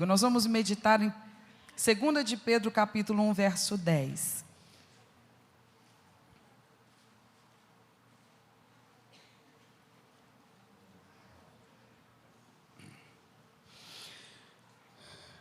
Nós vamos meditar em 2 de Pedro, capítulo 1, verso 10.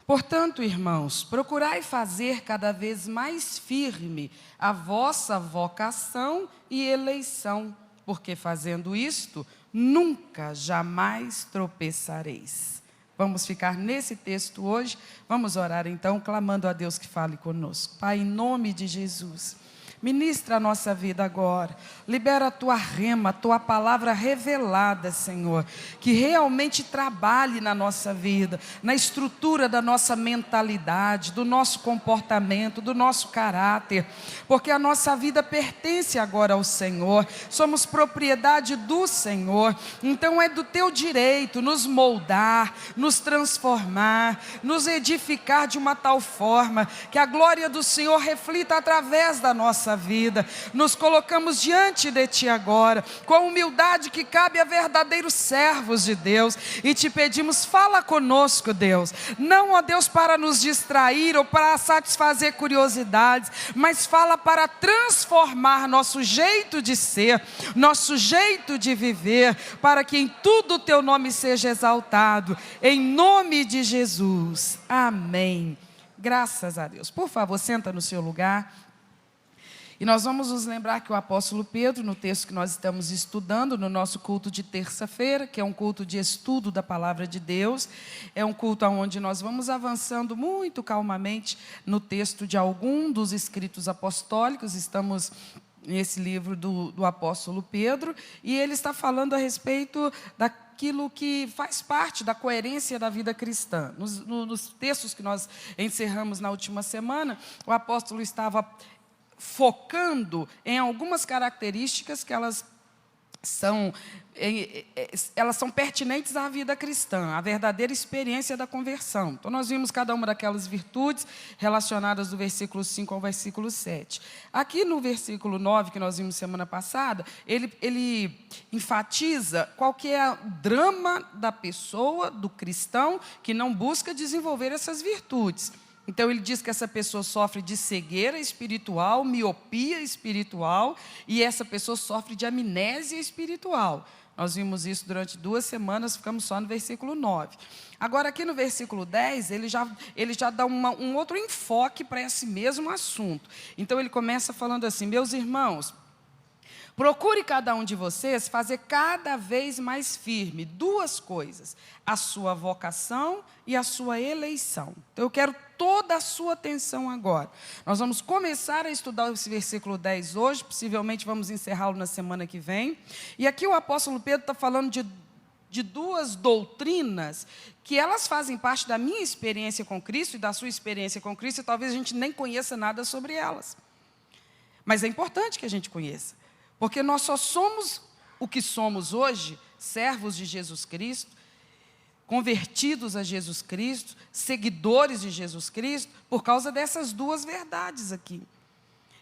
Portanto, irmãos, procurai fazer cada vez mais firme a vossa vocação e eleição, porque fazendo isto, nunca, jamais tropeçareis. Vamos ficar nesse texto hoje. Vamos orar então, clamando a Deus que fale conosco. Pai, em nome de Jesus, ministra a nossa vida agora, libera a tua rema, a tua palavra revelada, Senhor, que realmente trabalhe na nossa vida, na estrutura da nossa mentalidade, do nosso comportamento, do nosso caráter, porque a nossa vida pertence agora ao Senhor, somos propriedade do Senhor, então é do teu direito nos moldar, nos transformar, nos edificar de uma tal forma, que a glória do Senhor reflita através da nossa vida. Nos colocamos diante de Ti agora, com a humildade que cabe a verdadeiros servos de Deus, e te pedimos, fala conosco, Deus, não, ó Deus, para nos distrair ou para satisfazer curiosidades, mas fala para transformar nosso jeito de ser, nosso jeito de viver, para que em tudo o Teu nome seja exaltado, em nome de Jesus, amém. Graças a Deus. Por favor, senta no seu lugar. E nós vamos nos lembrar que o apóstolo Pedro, no texto que nós estamos estudando, no nosso culto de terça-feira, que é um culto de estudo da palavra de Deus, é um culto onde nós vamos avançando muito calmamente no texto de algum dos escritos apostólicos. Estamos nesse livro do apóstolo Pedro, e ele está falando a respeito daquilo que faz parte da coerência da vida cristã. Nos textos que nós encerramos na última semana, o apóstolo estava focando em algumas características que elas são pertinentes à vida cristã, à verdadeira experiência da conversão. Então, nós vimos cada uma daquelas virtudes relacionadas do versículo 5 ao versículo 7. Aqui no versículo 9, que nós vimos semana passada, ele enfatiza qual que é o drama da pessoa, do cristão, que não busca desenvolver essas virtudes. Então, ele diz que essa pessoa sofre de cegueira espiritual, miopia espiritual, e essa pessoa sofre de amnésia espiritual. Nós vimos isso durante 2 semanas, ficamos só no versículo 9. Agora, aqui no versículo 10, ele já dá um outro enfoque para esse mesmo assunto. Então, ele começa falando assim: meus irmãos, procure cada um de vocês fazer cada vez mais firme 2 coisas: a sua vocação e a sua eleição. Então, eu quero toda a sua atenção agora. Nós vamos começar a estudar esse versículo 10 hoje, possivelmente vamos encerrá-lo na semana que vem. E aqui o apóstolo Pedro está falando de 2 doutrinas que elas fazem parte da minha experiência com Cristo e da sua experiência com Cristo, e talvez a gente nem conheça nada sobre elas. Mas é importante que a gente conheça, porque nós só somos o que somos hoje, servos de Jesus Cristo, convertidos a Jesus Cristo, seguidores de Jesus Cristo, por causa dessas 2 verdades aqui,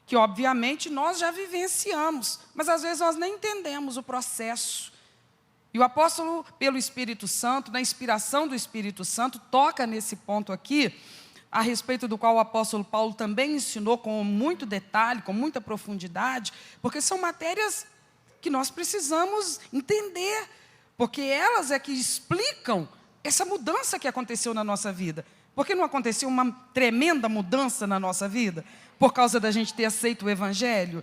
que obviamente nós já vivenciamos, mas às vezes nós nem entendemos o processo. E o apóstolo, pelo Espírito Santo, na inspiração do Espírito Santo, toca nesse ponto aqui, a respeito do qual o apóstolo Paulo também ensinou com muito detalhe, com muita profundidade, porque são matérias que nós precisamos entender, porque elas é que explicam essa mudança que aconteceu na nossa vida. Porque não aconteceu uma tremenda mudança na nossa vida, por causa da gente ter aceito o Evangelho?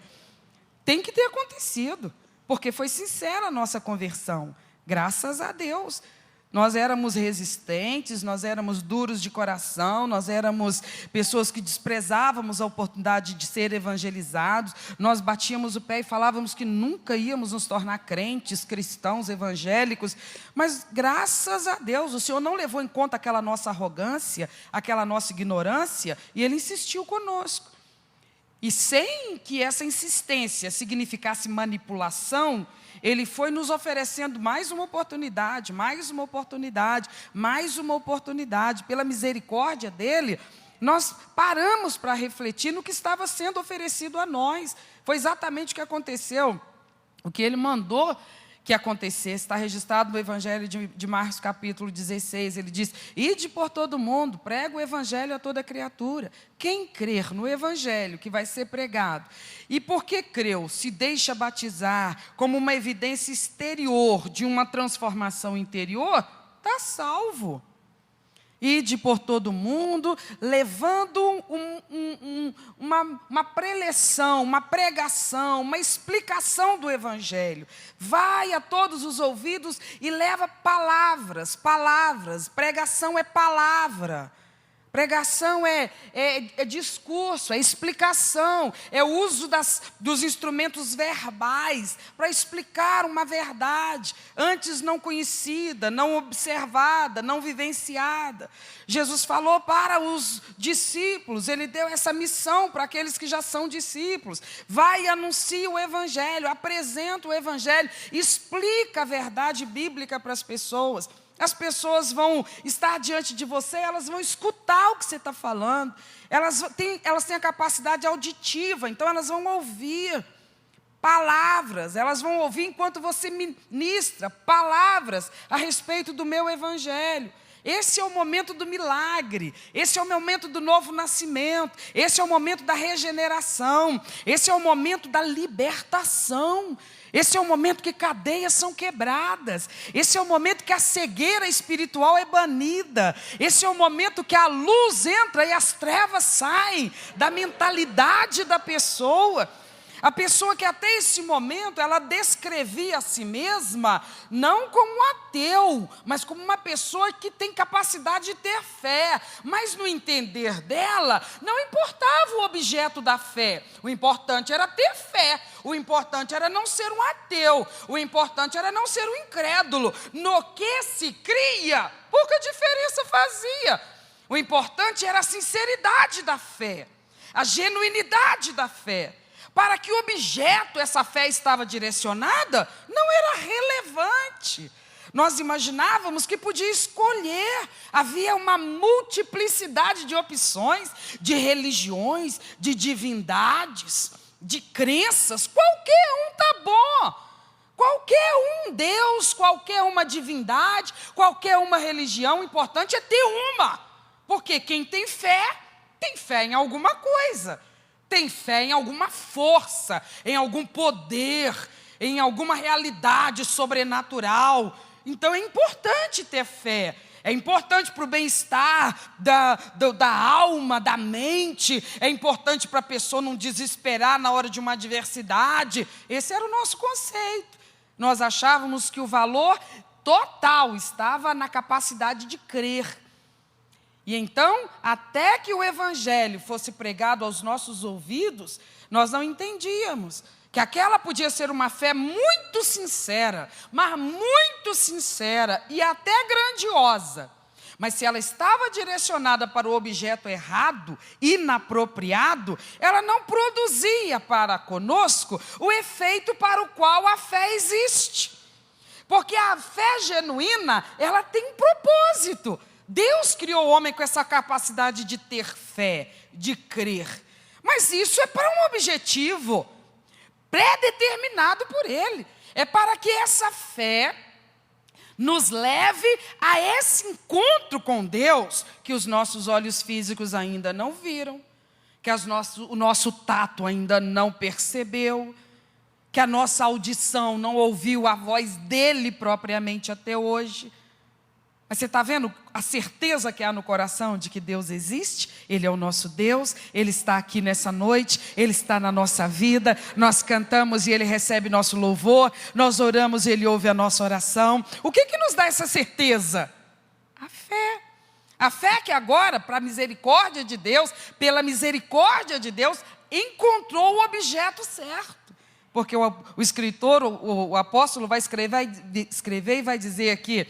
Tem que ter acontecido, porque foi sincera a nossa conversão, graças a Deus. Nós éramos resistentes, nós éramos duros de coração, nós éramos pessoas que desprezávamos a oportunidade de ser evangelizados, nós batíamos o pé e falávamos que nunca íamos nos tornar crentes, cristãos, evangélicos, mas graças a Deus, o Senhor não levou em conta aquela nossa arrogância, aquela nossa ignorância, e Ele insistiu conosco. E sem que essa insistência significasse manipulação, Ele foi nos oferecendo mais uma oportunidade, mais uma oportunidade, mais uma oportunidade. Pela misericórdia dEle, nós paramos para refletir no que estava sendo oferecido a nós. Foi exatamente o que aconteceu. O que Ele mandou que acontecesse. Está registrado no Evangelho de Marcos, capítulo 16. Ele diz: ide por todo mundo, prega o Evangelho a toda criatura. Quem crer no Evangelho que vai ser pregado, e porque creu, se deixa batizar como uma evidência exterior de uma transformação interior, está salvo. Ide por todo mundo, levando uma preleção, uma pregação, uma explicação do Evangelho. Vai a todos os ouvidos e leva palavras. Pregação é palavra. Pregação é discurso, é explicação, é o uso dos instrumentos verbais para explicar uma verdade, antes não conhecida, não observada, não vivenciada. Jesus falou para os discípulos, Ele deu essa missão para aqueles que já são discípulos. Vai e anuncia o Evangelho, apresenta o Evangelho, explica a verdade bíblica para as pessoas. As pessoas vão estar diante de você, elas vão escutar o que você está falando. Elas têm a capacidade auditiva, então elas vão ouvir palavras. Elas vão ouvir enquanto você ministra palavras a respeito do meu Evangelho. Esse é o momento do milagre, esse é o momento do novo nascimento, esse é o momento da regeneração, esse é o momento da libertação. Esse é o momento que cadeias são quebradas. Esse é o momento que a cegueira espiritual é banida. Esse é o momento que a luz entra e as trevas saem da mentalidade da pessoa. A pessoa que até esse momento ela descrevia a si mesma não como um ateu, mas como uma pessoa que tem capacidade de ter fé. Mas no entender dela, não importava o objeto da fé. O importante era ter fé. O importante era não ser um ateu. O importante era não ser um incrédulo. No que se cria, pouca diferença fazia. O importante era a sinceridade da fé, a genuinidade da fé. Para que objeto essa fé estava direcionada, não era relevante. Nós imaginávamos que podia escolher. Havia uma multiplicidade de opções, de religiões, de divindades, de crenças. Qualquer um está bom. Qualquer um Deus, qualquer uma divindade, qualquer uma religião. O importante é ter uma. Porque quem tem fé em alguma coisa. Tem fé em alguma força, em algum poder, em alguma realidade sobrenatural. Então é importante ter fé. É importante para o bem-estar da alma, da mente. É importante para a pessoa não desesperar na hora de uma adversidade. Esse era o nosso conceito. Nós achávamos que o valor total estava na capacidade de crer. E então, até que o Evangelho fosse pregado aos nossos ouvidos, nós não entendíamos que aquela podia ser uma fé muito sincera, mas muito sincera e até grandiosa. Mas se ela estava direcionada para o objeto errado, inapropriado, ela não produzia para conosco o efeito para o qual a fé existe. Porque a fé genuína, ela tem um propósito. Deus criou o homem com essa capacidade de ter fé, de crer. Mas isso é para um objetivo pré-determinado por Ele. É para que essa fé nos leve a esse encontro com Deus que os nossos olhos físicos ainda não viram, que o nosso tato ainda não percebeu, que a nossa audição não ouviu a voz dEle propriamente até hoje. Mas você está vendo a certeza que há no coração de que Deus existe? Ele é o nosso Deus, Ele está aqui nessa noite, Ele está na nossa vida, nós cantamos e Ele recebe nosso louvor, nós oramos e Ele ouve a nossa oração. O que nos dá essa certeza? A fé. A fé que agora, para a misericórdia de Deus, pela misericórdia de Deus, encontrou o objeto certo. Porque o escritor, o apóstolo vai escrever e vai dizer aqui: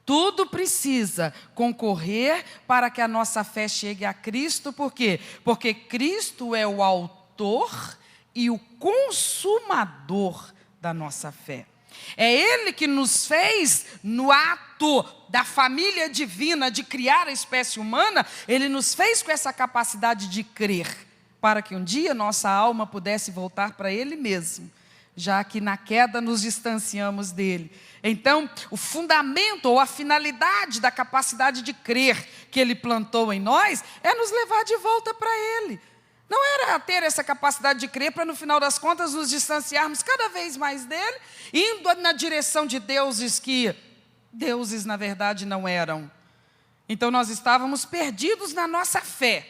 tudo precisa concorrer para que a nossa fé chegue a Cristo. Por quê? Porque Cristo é o autor e o consumador da nossa fé. É Ele que nos fez, no ato da família divina, de criar a espécie humana, Ele nos fez com essa capacidade de crer, para que um dia nossa alma pudesse voltar para Ele mesmo, já que na queda nos distanciamos dele. Então, o fundamento ou a finalidade da capacidade de crer que ele plantou em nós é nos levar de volta para ele. Não era ter essa capacidade de crer para, no final das contas, nos distanciarmos cada vez mais dele, indo na direção de deuses que deuses, na verdade, não eram. Então, nós estávamos perdidos na nossa fé.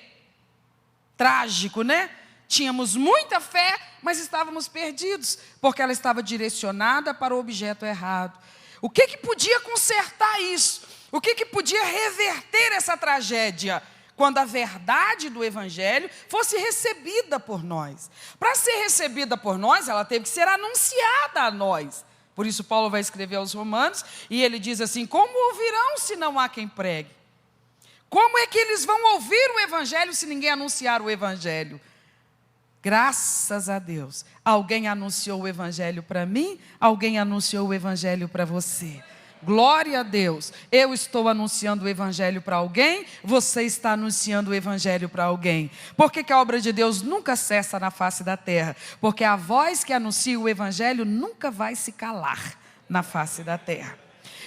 Trágico, né? Tínhamos muita fé, mas estávamos perdidos, porque ela estava direcionada para o objeto errado. O que podia consertar isso? O que podia reverter essa tragédia? Quando a verdade do Evangelho fosse recebida por nós. Para ser recebida por nós, ela teve que ser anunciada a nós. Por isso Paulo vai escrever aos Romanos, e ele diz assim: como ouvirão se não há quem pregue? Como é que eles vão ouvir o Evangelho se ninguém anunciar o Evangelho? Graças a Deus, alguém anunciou o Evangelho para mim, alguém anunciou o Evangelho para você. Glória a Deus, eu estou anunciando o Evangelho para alguém, você está anunciando o Evangelho para alguém. Por que a obra de Deus nunca cessa na face da terra? Porque a voz que anuncia o Evangelho nunca vai se calar na face da terra.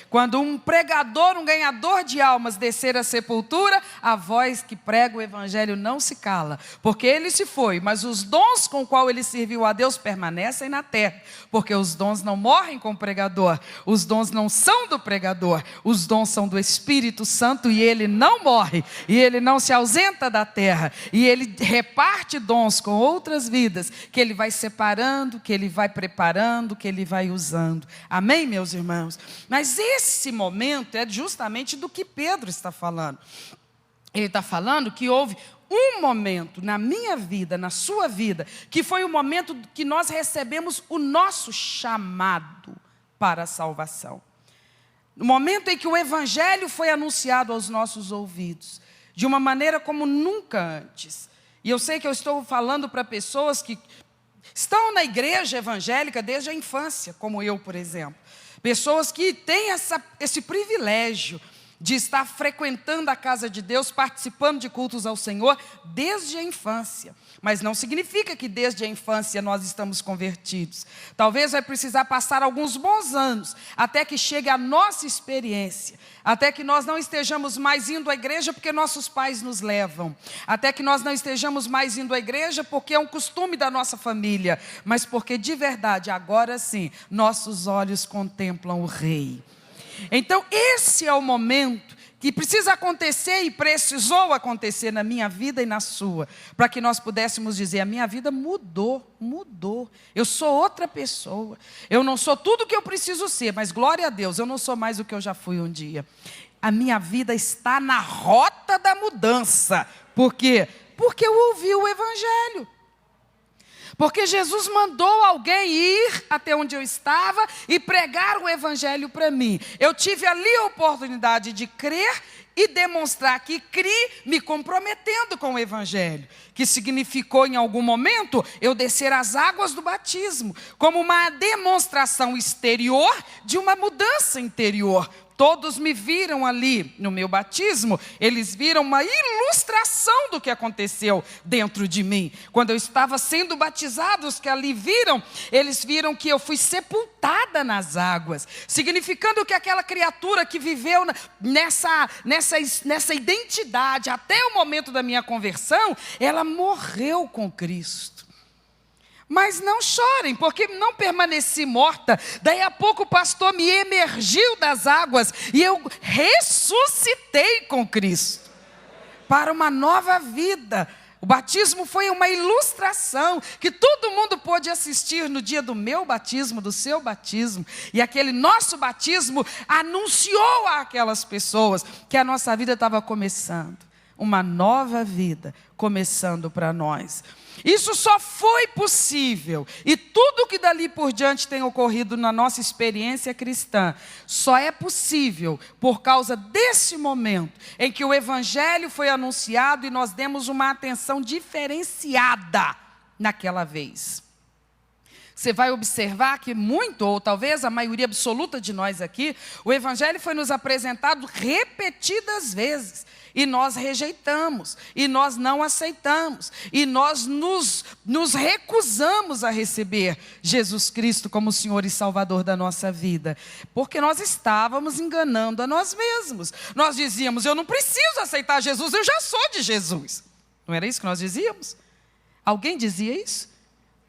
Quando um pregador, um ganhador de almas descer à sepultura, a voz que prega o Evangelho não se cala, porque ele se foi, mas os dons com os quais ele serviu a Deus permanecem na terra, porque os dons não morrem com o pregador, os dons não são do pregador, os dons são do Espírito Santo, e ele não morre, e ele não se ausenta da terra, e ele reparte dons com outras vidas, que ele vai separando, que ele vai preparando, que ele vai usando. Amém, meus irmãos? Mas esse momento é justamente do que Pedro está falando. Ele está falando que houve um momento na minha vida, na sua vida, que foi o momento que nós recebemos o nosso chamado para a salvação. No momento em que o Evangelho foi anunciado aos nossos ouvidos, de uma maneira como nunca antes. E eu sei que eu estou falando para pessoas que estão na igreja evangélica desde a infância, como eu, por exemplo. Pessoas que têm esse privilégio de estar frequentando a casa de Deus, participando de cultos ao Senhor desde a infância. Mas não significa que desde a infância nós estamos convertidos. Talvez vai precisar passar alguns bons anos até que chegue a nossa experiência, até que nós não estejamos mais indo à igreja porque nossos pais nos levam, até que nós não estejamos mais indo à igreja porque é um costume da nossa família, mas porque de verdade, agora sim, nossos olhos contemplam o Rei. Então esse é o momento que precisa acontecer e precisou acontecer na minha vida e na sua, para que nós pudéssemos dizer: a minha vida mudou, eu sou outra pessoa, eu não sou tudo o que eu preciso ser, mas glória a Deus, eu não sou mais o que eu já fui um dia. A minha vida está na rota da mudança. Por quê? Porque eu ouvi o Evangelho. Porque Jesus mandou alguém ir até onde eu estava e pregar o Evangelho para mim. Eu tive ali a oportunidade de crer e demonstrar que criei, me comprometendo com o Evangelho. Que significou, em algum momento, eu descer as águas do batismo, como uma demonstração exterior de uma mudança interior. Todos me viram ali no meu batismo, eles viram uma ilustração do que aconteceu dentro de mim. Quando eu estava sendo batizado, os que ali viram, eles viram que eu fui sepultada nas águas, significando que aquela criatura que viveu nessa identidade até o momento da minha conversão, ela morreu com Cristo. Mas não chorem, porque não permaneci morta. Daí a pouco o pastor me emergiu das águas e eu ressuscitei com Cristo para uma nova vida. O batismo foi uma ilustração que todo mundo pôde assistir no dia do meu batismo, do seu batismo. E aquele nosso batismo anunciou àquelas pessoas que a nossa vida estava começando. Uma nova vida começando para nós. Isso só foi possível, e tudo que dali por diante tem ocorrido na nossa experiência cristã, só é possível por causa desse momento em que o Evangelho foi anunciado e nós demos uma atenção diferenciada naquela vez. Você vai observar que muito, ou talvez a maioria absoluta de nós aqui, o Evangelho foi nos apresentado repetidas vezes. e nós rejeitamos, e nós não aceitamos, e nós nos recusamos a receber Jesus Cristo como Senhor e Salvador da nossa vida, porque nós estávamos enganando a nós mesmos. Nós dizíamos: eu não preciso aceitar Jesus, eu já sou de Jesus. Não era isso que nós dizíamos? Alguém dizia isso?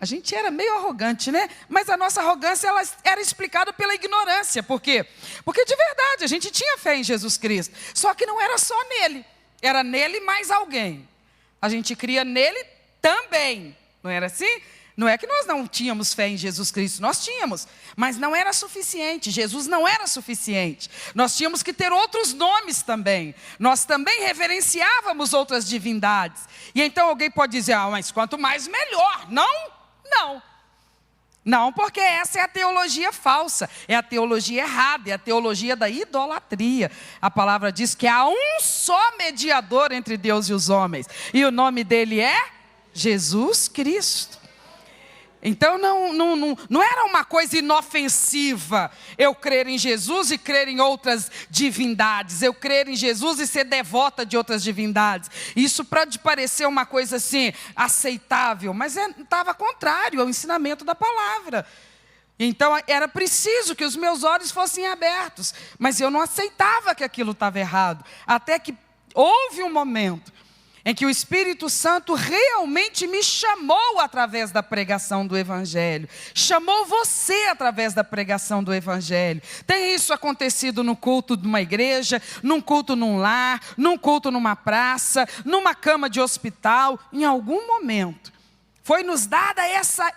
A gente era meio arrogante, né? Mas a nossa arrogância, ela era explicada pela ignorância. Por quê? Porque de verdade, a gente tinha fé em Jesus Cristo. Só que não era só nele. Era nele mais alguém. A gente cria nele também. Não era assim? Não é que nós não tínhamos fé em Jesus Cristo. Nós tínhamos. Mas não era suficiente. Jesus não era suficiente. Nós tínhamos que ter outros nomes também. Nós também reverenciávamos outras divindades. E então alguém pode dizer: ah, mas quanto mais melhor. Não? Não, porque essa é a teologia falsa, é a teologia errada, é a teologia da idolatria. A palavra diz que há um só mediador entre Deus e os homens, e o nome dele é Jesus Cristo. Então não era uma coisa inofensiva eu crer em Jesus e crer em outras divindades, eu crer em Jesus e ser devota de outras divindades. Isso pode parecer uma coisa assim aceitável, mas estava contrário ao ensinamento da palavra. Então era preciso que os meus olhos fossem abertos, mas eu não aceitava que aquilo estava errado, até que houve um momento em que o Espírito Santo realmente me chamou através da pregação do Evangelho. Chamou você através da pregação do Evangelho. Tem isso acontecido no culto de uma igreja, num culto num lar, num culto numa praça, numa cama de hospital. Em algum momento, foi nos dada essa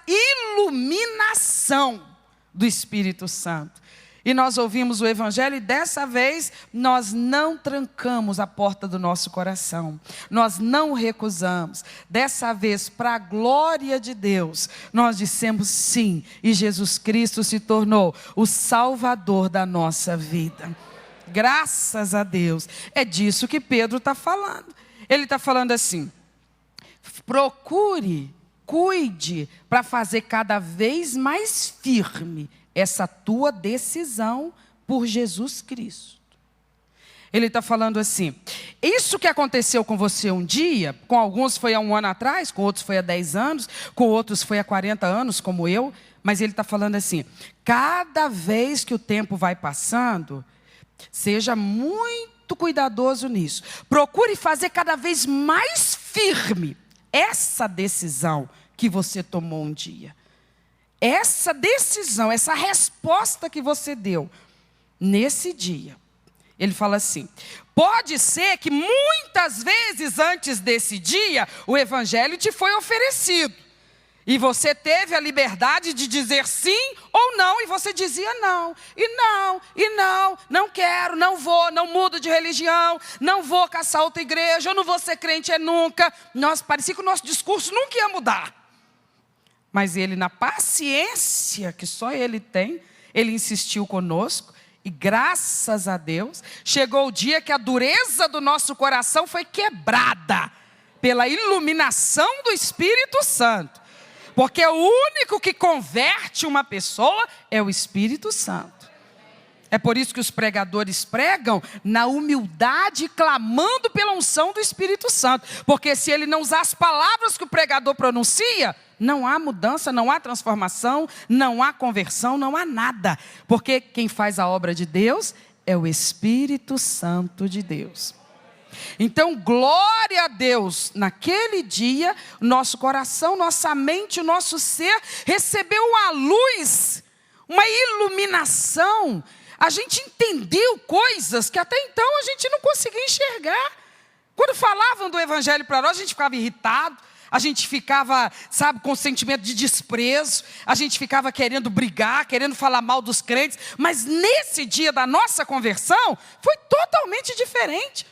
iluminação do Espírito Santo. E nós ouvimos o Evangelho e dessa vez nós não trancamos a porta do nosso coração. Nós não recusamos. Dessa vez, para a glória de Deus, nós dissemos sim. E Jesus Cristo se tornou o Salvador da nossa vida. Graças a Deus. É disso que Pedro está falando. Ele está falando assim: procure, cuide para fazer cada vez mais firme essa tua decisão por Jesus Cristo. Ele está falando assim: isso que aconteceu com você um dia, com alguns foi há 1 ano atrás, com outros foi há 10 anos, com outros foi há 40 anos, como eu, mas ele está falando assim: cada vez que o tempo vai passando, seja muito cuidadoso nisso. Procure fazer cada vez mais firme essa decisão que você tomou um dia. Essa decisão, essa resposta que você deu nesse dia. Ele fala assim: pode ser que muitas vezes antes desse dia o Evangelho te foi oferecido. E você teve a liberdade de dizer sim ou não, e você dizia não, não quero, não vou, não mudo de religião, não vou caçar outra igreja, eu não vou ser crente nunca. Parecia que o nosso discurso nunca ia mudar. Mas ele, na paciência que só ele tem, ele insistiu conosco. E graças a Deus, chegou o dia que a dureza do nosso coração foi quebrada pela iluminação do Espírito Santo. Porque o único que converte uma pessoa é o Espírito Santo. É por isso que os pregadores pregam na humildade, clamando pela unção do Espírito Santo. Porque se ele não usar as palavras que o pregador pronuncia, não há mudança, não há transformação, não há conversão, não há nada. Porque quem faz a obra de Deus é o Espírito Santo de Deus. Então, glória a Deus, naquele dia, nosso coração, nossa mente, o nosso ser recebeu uma luz, uma iluminação. A gente entendeu coisas que até então a gente não conseguia enxergar. Quando falavam do Evangelho para nós, a gente ficava irritado. A gente ficava, com sentimento de desprezo. A gente ficava querendo brigar, querendo falar mal dos crentes. Mas nesse dia da nossa conversão, foi totalmente diferente.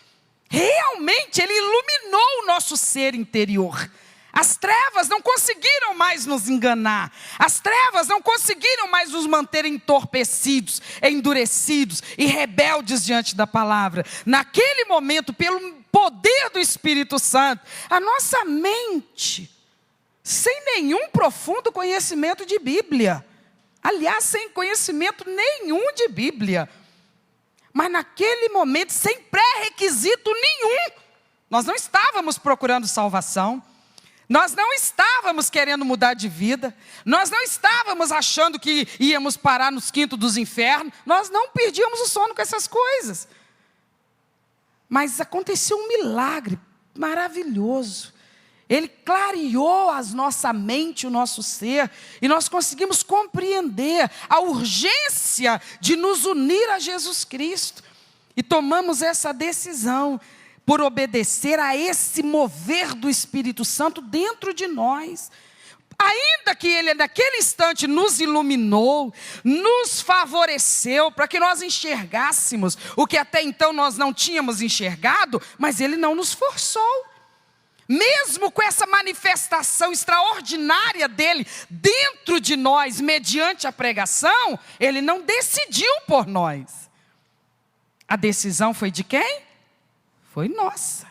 Realmente, ele iluminou o nosso ser interior. As trevas não conseguiram mais nos enganar. As trevas não conseguiram mais nos manter entorpecidos, endurecidos e rebeldes diante da palavra. Naquele momento, pelo poder do Espírito Santo, a nossa mente, sem nenhum profundo conhecimento de Bíblia, aliás, sem conhecimento nenhum de Bíblia, mas naquele momento, sem pré-requisito nenhum, Nós não estávamos procurando salvação. Nós não estávamos querendo mudar de vida. Nós não estávamos achando que íamos parar nos quintos dos infernos. Nós não perdíamos o sono com essas coisas. Mas aconteceu um milagre maravilhoso. Ele clareou a nossa mente, o nosso ser, e nós conseguimos compreender a urgência de nos unir a Jesus Cristo. E tomamos essa decisão por obedecer a esse mover do Espírito Santo dentro de nós. Ainda que Ele naquele instante nos iluminou, nos favoreceu para que nós enxergássemos o que até então nós não tínhamos enxergado, mas Ele não nos forçou. Mesmo com essa manifestação extraordinária dele dentro de nós, mediante a pregação, Ele não decidiu por nós. A decisão foi de quem? Foi nossa.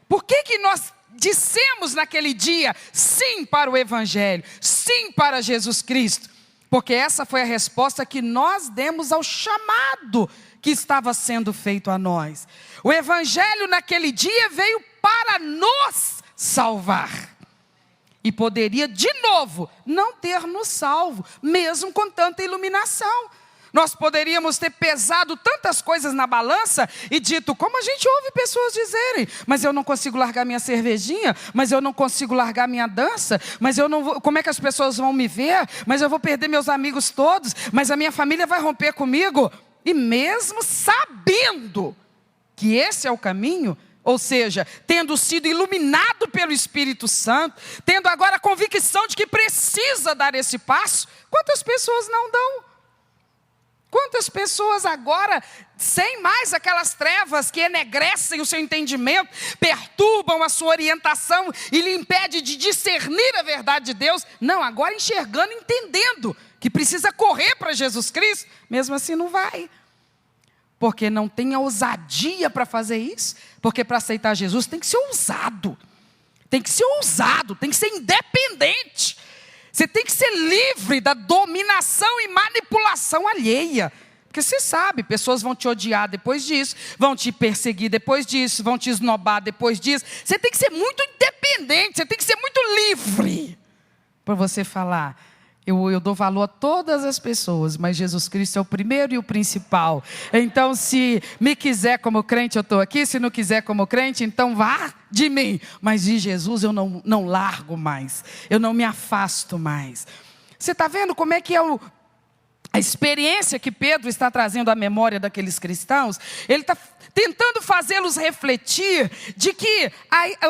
Por que nós dissemos naquele dia sim para o Evangelho, sim para Jesus Cristo? Porque essa foi a resposta que nós demos ao chamado que estava sendo feito a nós. O Evangelho naquele dia veio para nos salvar. E poderia de novo não ter nos salvo, mesmo com tanta iluminação. Nós poderíamos ter pesado tantas coisas na balança e dito, como a gente ouve pessoas dizerem, mas eu não consigo largar minha cervejinha, mas eu não consigo largar minha dança, mas eu não vou, como é que as pessoas vão me ver? Mas eu vou perder meus amigos todos, mas a minha família vai romper comigo. E mesmo sabendo que esse é o caminho, ou seja, tendo sido iluminado pelo Espírito Santo, tendo agora a convicção de que precisa dar esse passo, quantas pessoas não dão? Quantas pessoas agora, sem mais aquelas trevas que enegrecem o seu entendimento, perturbam a sua orientação e lhe impede de discernir a verdade de Deus, não, agora enxergando, entendendo que precisa correr para Jesus Cristo, mesmo assim não vai. Porque não tem a ousadia para fazer isso, porque para aceitar Jesus tem que ser ousado, tem que ser independente. Você tem que ser livre da dominação e manipulação alheia. Porque você sabe, pessoas vão te odiar depois disso, vão te perseguir depois disso, vão te esnobar depois disso. Você tem que ser muito independente, você tem que ser muito livre. Para você falar, eu dou valor a todas as pessoas, mas Jesus Cristo é o primeiro e o principal. Então, se me quiser como crente, eu estou aqui. Se não quiser como crente, então vá de mim. Mas de Jesus eu não largo mais. Eu não me afasto mais. Você está vendo como é que é a experiência que Pedro está trazendo à memória daqueles cristãos? Ele está tentando fazê-los refletir de que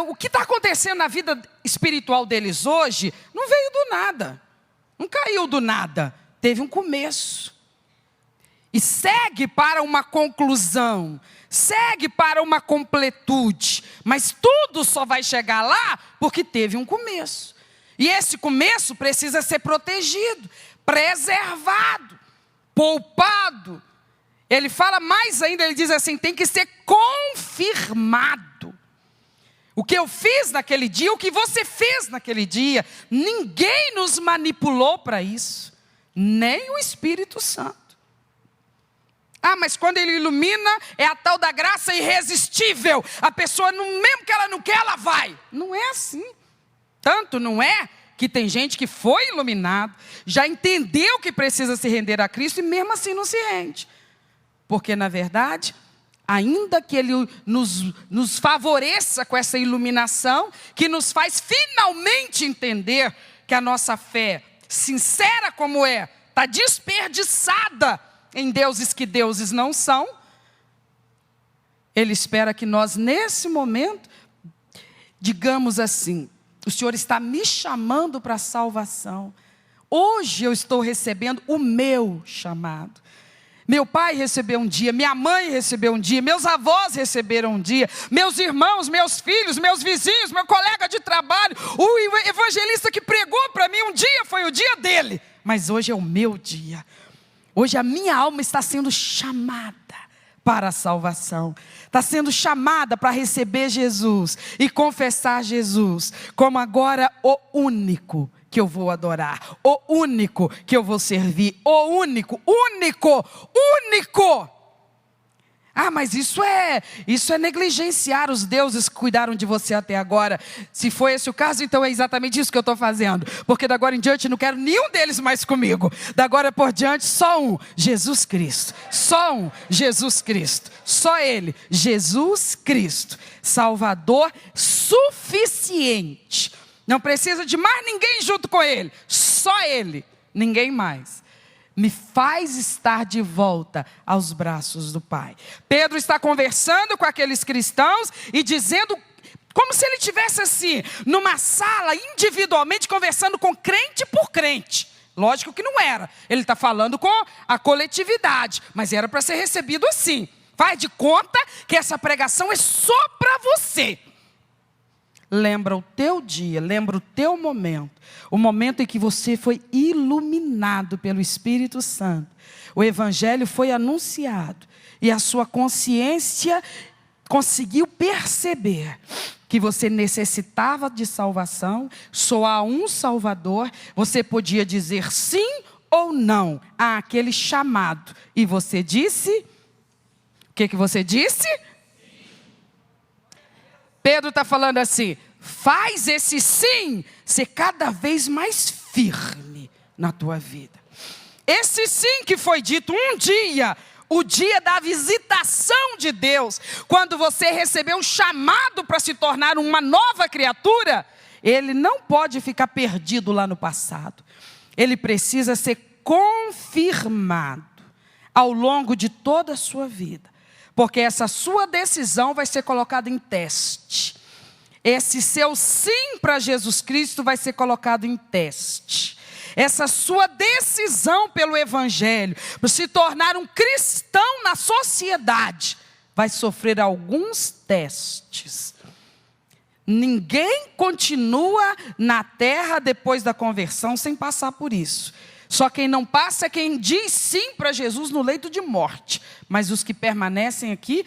o que está acontecendo na vida espiritual deles hoje não veio do nada. Não caiu do nada, teve um começo. E segue para uma conclusão, segue para uma completude. Mas tudo só vai chegar lá porque teve um começo. E esse começo precisa ser protegido, preservado, poupado. Ele fala mais ainda, ele diz assim, tem que ser confirmado. O que eu fiz naquele dia, o que você fez naquele dia, ninguém nos manipulou para isso, nem o Espírito Santo. Ah, mas quando Ele ilumina, é a tal da graça irresistível. A pessoa, mesmo que ela não quer, ela vai. Não é assim. Tanto não é que tem gente que foi iluminado, já entendeu que precisa se render a Cristo e mesmo assim não se rende. Porque, na verdade, ainda que Ele nos favoreça com essa iluminação, que nos faz finalmente entender que a nossa fé, sincera como é, está desperdiçada em deuses que deuses não são. Ele espera que nós, nesse momento, digamos assim, o Senhor está me chamando para a salvação. Hoje eu estou recebendo o meu chamado. Meu pai recebeu um dia, minha mãe recebeu um dia, meus avós receberam um dia, meus irmãos, meus filhos, meus vizinhos, meu colega de trabalho, o evangelista que pregou para mim um dia foi o dia dele, mas hoje é o meu dia. Hoje a minha alma está sendo chamada para a salvação, está sendo chamada para receber Jesus e confessar Jesus como agora o único que eu vou adorar, o único que eu vou servir, o único. Ah, mas isso é negligenciar os deuses que cuidaram de você até agora. Se foi esse o caso, então é exatamente isso que eu estou fazendo. Porque da agora em diante não quero nenhum deles mais comigo. Da agora por diante, só um, Jesus Cristo. Só um, Jesus Cristo. Só Ele, Jesus Cristo. Salvador suficiente. Não precisa de mais ninguém junto com Ele. Só Ele, ninguém mais. Me faz estar de volta aos braços do Pai. Pedro está conversando com aqueles cristãos e dizendo, como se ele estivesse assim, numa sala, individualmente, conversando com crente por crente. Lógico que não era. Ele está falando com a coletividade, mas era para ser recebido assim. Faz de conta que essa pregação é só para você. Lembra o teu dia, lembra o teu momento. O momento em que você foi iluminado pelo Espírito Santo. O Evangelho foi anunciado. E a sua consciência conseguiu perceber que você necessitava de salvação. Só há um Salvador. Você podia dizer sim ou não àquele chamado. E você disse? O que você disse? Pedro está falando assim, faz esse sim ser cada vez mais firme na tua vida. Esse sim que foi dito um dia, o dia da visitação de Deus, quando você recebeu o chamado para se tornar uma nova criatura, ele não pode ficar perdido lá no passado. Ele precisa ser confirmado ao longo de toda a sua vida. Porque essa sua decisão vai ser colocada em teste. Esse seu sim para Jesus Cristo vai ser colocado em teste. Essa sua decisão pelo Evangelho, para se tornar um cristão na sociedade, vai sofrer alguns testes. Ninguém continua na terra depois da conversão sem passar por isso. Só quem não passa é quem diz sim para Jesus no leito de morte. Mas os que permanecem aqui,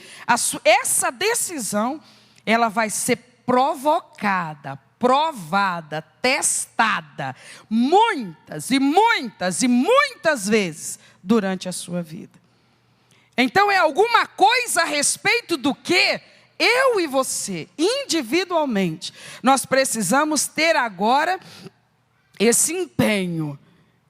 essa decisão, ela vai ser provocada, provada, testada, muitas e muitas e muitas vezes durante a sua vida. Então é alguma coisa a respeito do que eu e você, individualmente, nós precisamos ter agora esse empenho.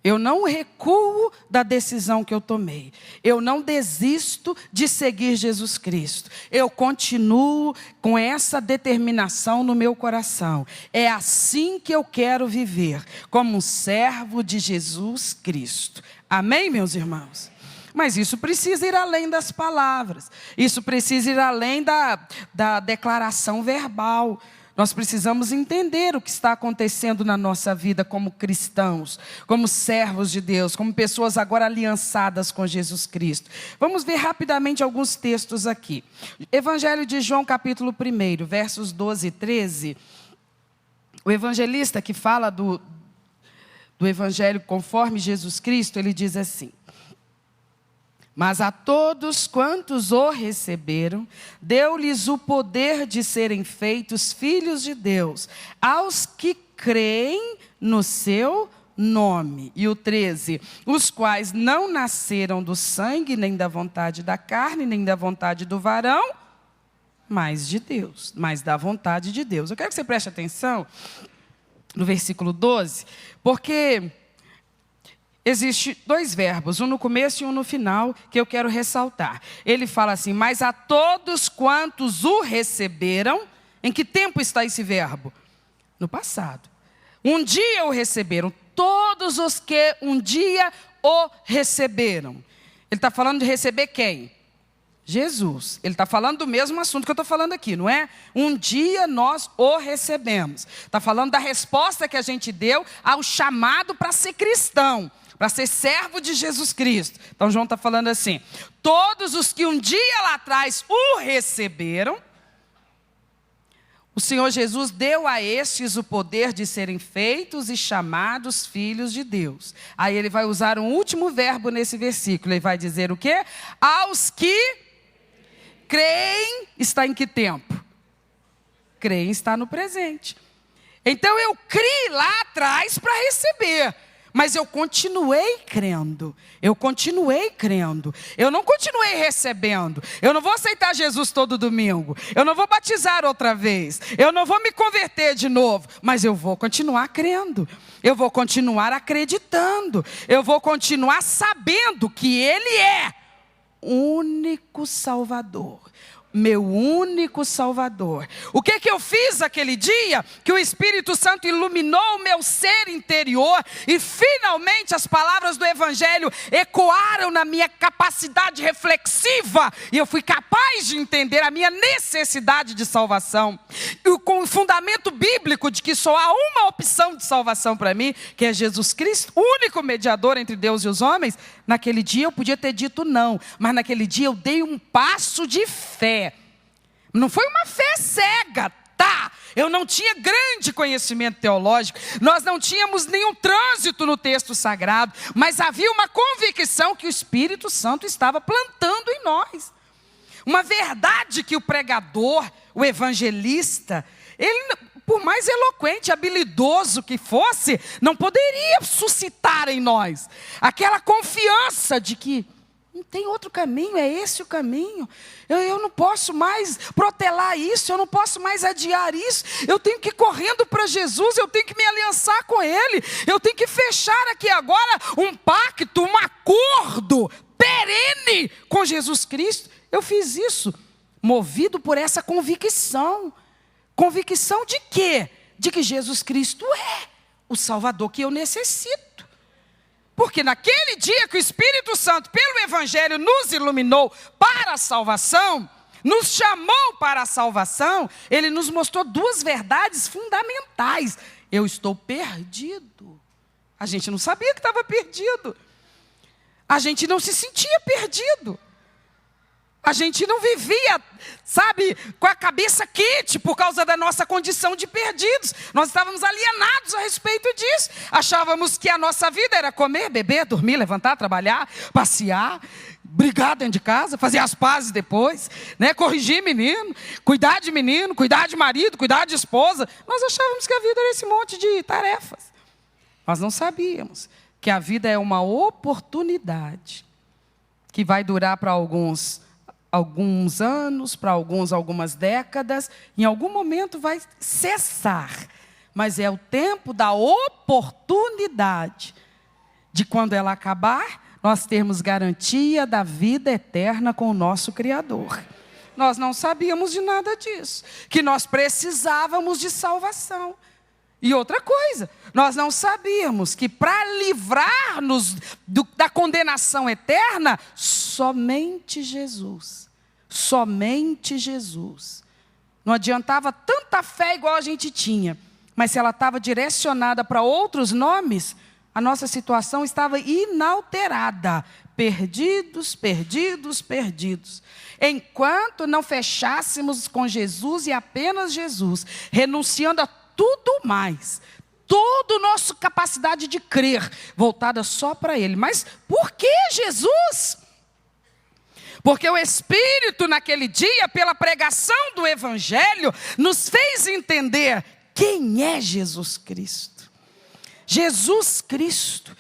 Eu não recuo da decisão que eu tomei. Eu não desisto de seguir Jesus Cristo. Eu continuo com essa determinação no meu coração. É assim que eu quero viver, como um servo de Jesus Cristo. Amém, meus irmãos? Mas isso precisa ir além das palavras. Isso precisa ir além da declaração verbal. Nós precisamos entender o que está acontecendo na nossa vida como cristãos, como servos de Deus, como pessoas agora aliançadas com Jesus Cristo. Vamos ver rapidamente alguns textos aqui. Evangelho de João, capítulo 1, versos 12 e 13. O evangelista que fala do Evangelho conforme Jesus Cristo, ele diz assim: mas a todos quantos o receberam, deu-lhes o poder de serem feitos filhos de Deus, aos que creem no seu nome. E o 13, os quais não nasceram do sangue, nem da vontade da carne, nem da vontade do varão, mas de Deus, mas da vontade de Deus. Eu quero que você preste atenção no versículo 12, porque existem dois verbos, um no começo e um no final, que eu quero ressaltar. Ele fala assim, mas a todos quantos o receberam, em que tempo está esse verbo? No passado. Um dia o receberam, todos os que um dia o receberam. Ele está falando de receber quem? Jesus. Ele está falando do mesmo assunto que eu estou falando aqui, não é? Um dia nós o recebemos. Está falando da resposta que a gente deu ao chamado para ser cristão, para ser servo de Jesus Cristo. Então João está falando assim, todos os que um dia lá atrás o receberam, o Senhor Jesus deu a estes o poder de serem feitos e chamados filhos de Deus. Aí ele vai usar um último verbo nesse versículo, ele vai dizer o quê? Aos que creem, está em que tempo? Creem está no presente. Então eu criei lá atrás para receber. Mas eu continuei crendo. Eu não continuei recebendo. Eu não vou aceitar Jesus todo domingo. Eu não vou batizar outra vez. Eu não vou me converter de novo. Mas eu vou continuar crendo. Eu vou continuar acreditando. Eu vou continuar sabendo que Ele é o único Salvador. Meu único Salvador. O que eu fiz aquele dia? Que o Espírito Santo iluminou o meu ser interior e finalmente as palavras do Evangelho ecoaram na minha capacidade reflexiva e eu fui capaz de entender a minha necessidade de salvação. E com o fundamento bíblico de que só há uma opção de salvação para mim, que é Jesus Cristo, o único mediador entre Deus e os homens. Naquele dia eu podia ter dito não, mas naquele dia eu dei um passo de fé. Não foi uma fé cega, tá? Eu não tinha grande conhecimento teológico, nós não tínhamos nenhum trânsito no texto sagrado, mas havia uma convicção que o Espírito Santo estava plantando em nós. Uma verdade que o pregador, o evangelista, ele, por mais eloquente, habilidoso que fosse, não poderia suscitar em nós aquela confiança de que não tem outro caminho, é esse o caminho. Eu não posso mais protelar isso, eu não posso mais adiar isso. Eu tenho que ir correndo para Jesus, eu tenho que me aliançar com Ele. Eu tenho que fechar aqui agora um pacto, um acordo perene com Jesus Cristo. Eu fiz isso, movido por essa convicção. Convicção de quê? De que Jesus Cristo é o Salvador que eu necessito. Porque naquele dia que o Espírito Santo, pelo Evangelho, nos iluminou para a salvação, nos chamou para a salvação, Ele nos mostrou duas verdades fundamentais. Eu estou perdido. A gente não sabia que estava perdido. A gente não se sentia perdido. A gente não vivia, sabe, com a cabeça quente por causa da nossa condição de perdidos. Nós estávamos alienados a respeito disso. Achávamos que a nossa vida era comer, beber, dormir, levantar, trabalhar, passear, brigar dentro de casa, fazer as pazes depois, né? Corrigir menino, cuidar de marido, cuidar de esposa. Nós achávamos que a vida era esse monte de tarefas. Nós não sabíamos que a vida é uma oportunidade que vai durar para alguns anos, para alguns algumas décadas, em algum momento vai cessar, mas é o tempo da oportunidade de quando ela acabar, nós termos garantia da vida eterna com o nosso Criador. Nós não sabíamos de nada disso, que nós precisávamos de salvação. E outra coisa, nós não sabíamos que para livrar-nos da condenação eterna, somente Jesus. Não adiantava tanta fé igual a gente tinha, mas se ela estava direcionada para outros nomes, a nossa situação estava inalterada. Perdidos. Enquanto não fechássemos com Jesus e apenas Jesus, renunciando a tudo mais, toda a nossa capacidade de crer, voltada só para Ele. Mas por que Jesus? Porque o Espírito naquele dia, pela pregação do Evangelho, nos fez entender quem é Jesus Cristo. Jesus Cristo,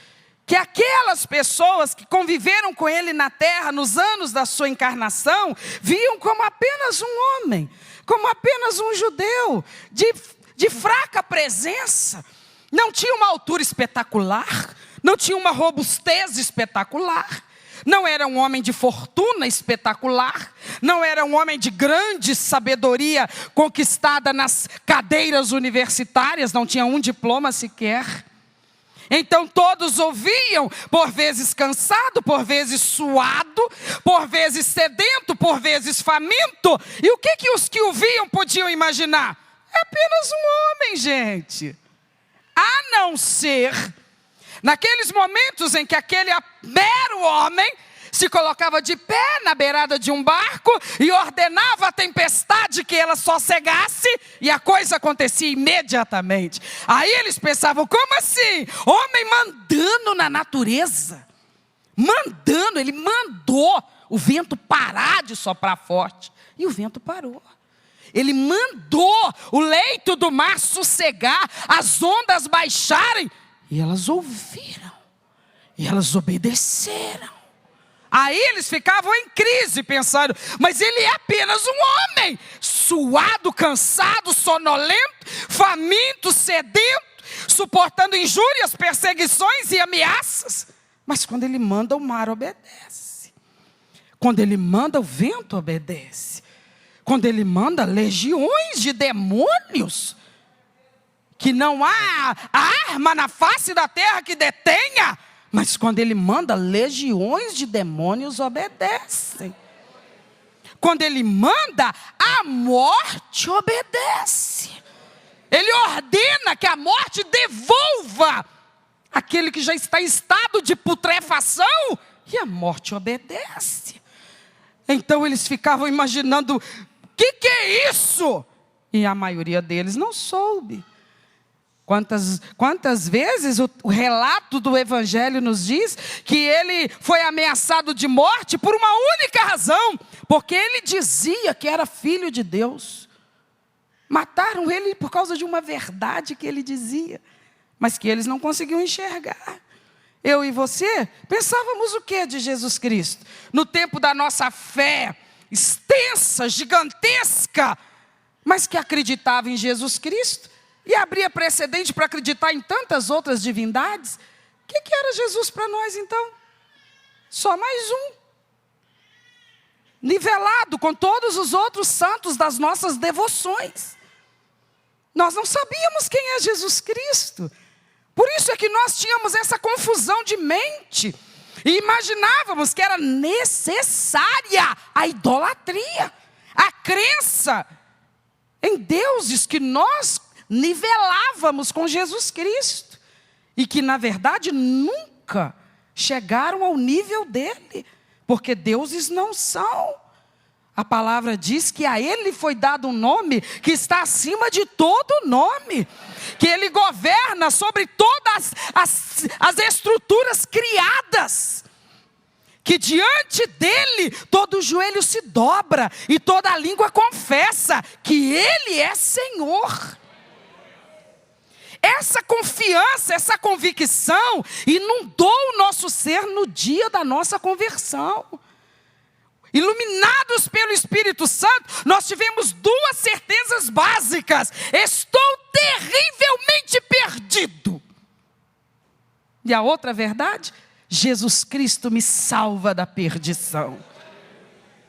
que aquelas pessoas que conviveram com Ele na terra nos anos da sua encarnação, viam como apenas um homem, como apenas um judeu, de fraca presença, não tinha uma altura espetacular, não tinha uma robustez espetacular, não era um homem de fortuna espetacular, não era um homem de grande sabedoria conquistada nas cadeiras universitárias, não tinha um diploma sequer. Então todos ouviam, por vezes cansado, por vezes suado, por vezes sedento, por vezes faminto. E o que os que ouviam podiam imaginar? É apenas um homem, gente. A não ser naqueles momentos em que aquele mero homem se colocava de pé na beirada de um barco e ordenava a tempestade que ela sossegasse e a coisa acontecia imediatamente. Aí eles pensavam, como assim? Homem mandando na natureza. Ele mandou o vento parar de soprar forte. E o vento parou. Ele mandou o leito do mar sossegar, as ondas baixarem, E elas ouviram. E elas obedeceram. Aí eles ficavam em crise, pensando, mas ele é apenas um homem, suado, cansado, sonolento, faminto, sedento, suportando injúrias, perseguições e ameaças. Mas quando ele manda, o mar obedece. Quando ele manda, o vento obedece. Quando ele manda, legiões de demônios, que não há arma na face da terra que detenha. Mas quando ele manda, legiões de demônios obedecem. Quando ele manda, a morte obedece. Ele ordena que a morte devolva aquele que já está em estado de putrefação, e a morte obedece. Então eles ficavam imaginando, o que é isso? E a maioria deles não soube. Quantas vezes o relato do Evangelho nos diz que ele foi ameaçado de morte por uma única razão, porque ele dizia que era filho de Deus. Mataram ele por causa de uma verdade que ele dizia, mas que eles não conseguiam enxergar. Eu e você pensávamos o que de Jesus Cristo? No tempo da nossa fé extensa, gigantesca, mas que acreditava em Jesus Cristo, e abria precedente para acreditar em tantas outras divindades. O que era Jesus para nós então? Só mais um. Nivelado com todos os outros santos das nossas devoções. Nós não sabíamos quem é Jesus Cristo. Por isso é que nós tínhamos essa confusão de mente. E imaginávamos que era necessária a idolatria. A crença em deuses que nós nivelávamos com Jesus Cristo, e que na verdade nunca chegaram ao nível dele, porque deuses não são. A palavra diz que a ele foi dado um nome que está acima de todo nome, que ele governa sobre todas as estruturas criadas, que diante dele todo joelho se dobra e toda língua confessa que ele é Senhor. Essa confiança, essa convicção inundou o nosso ser no dia da nossa conversão. Iluminados pelo Espírito Santo, nós tivemos duas certezas básicas: estou terrivelmente perdido. E a outra verdade, Jesus Cristo me salva da perdição.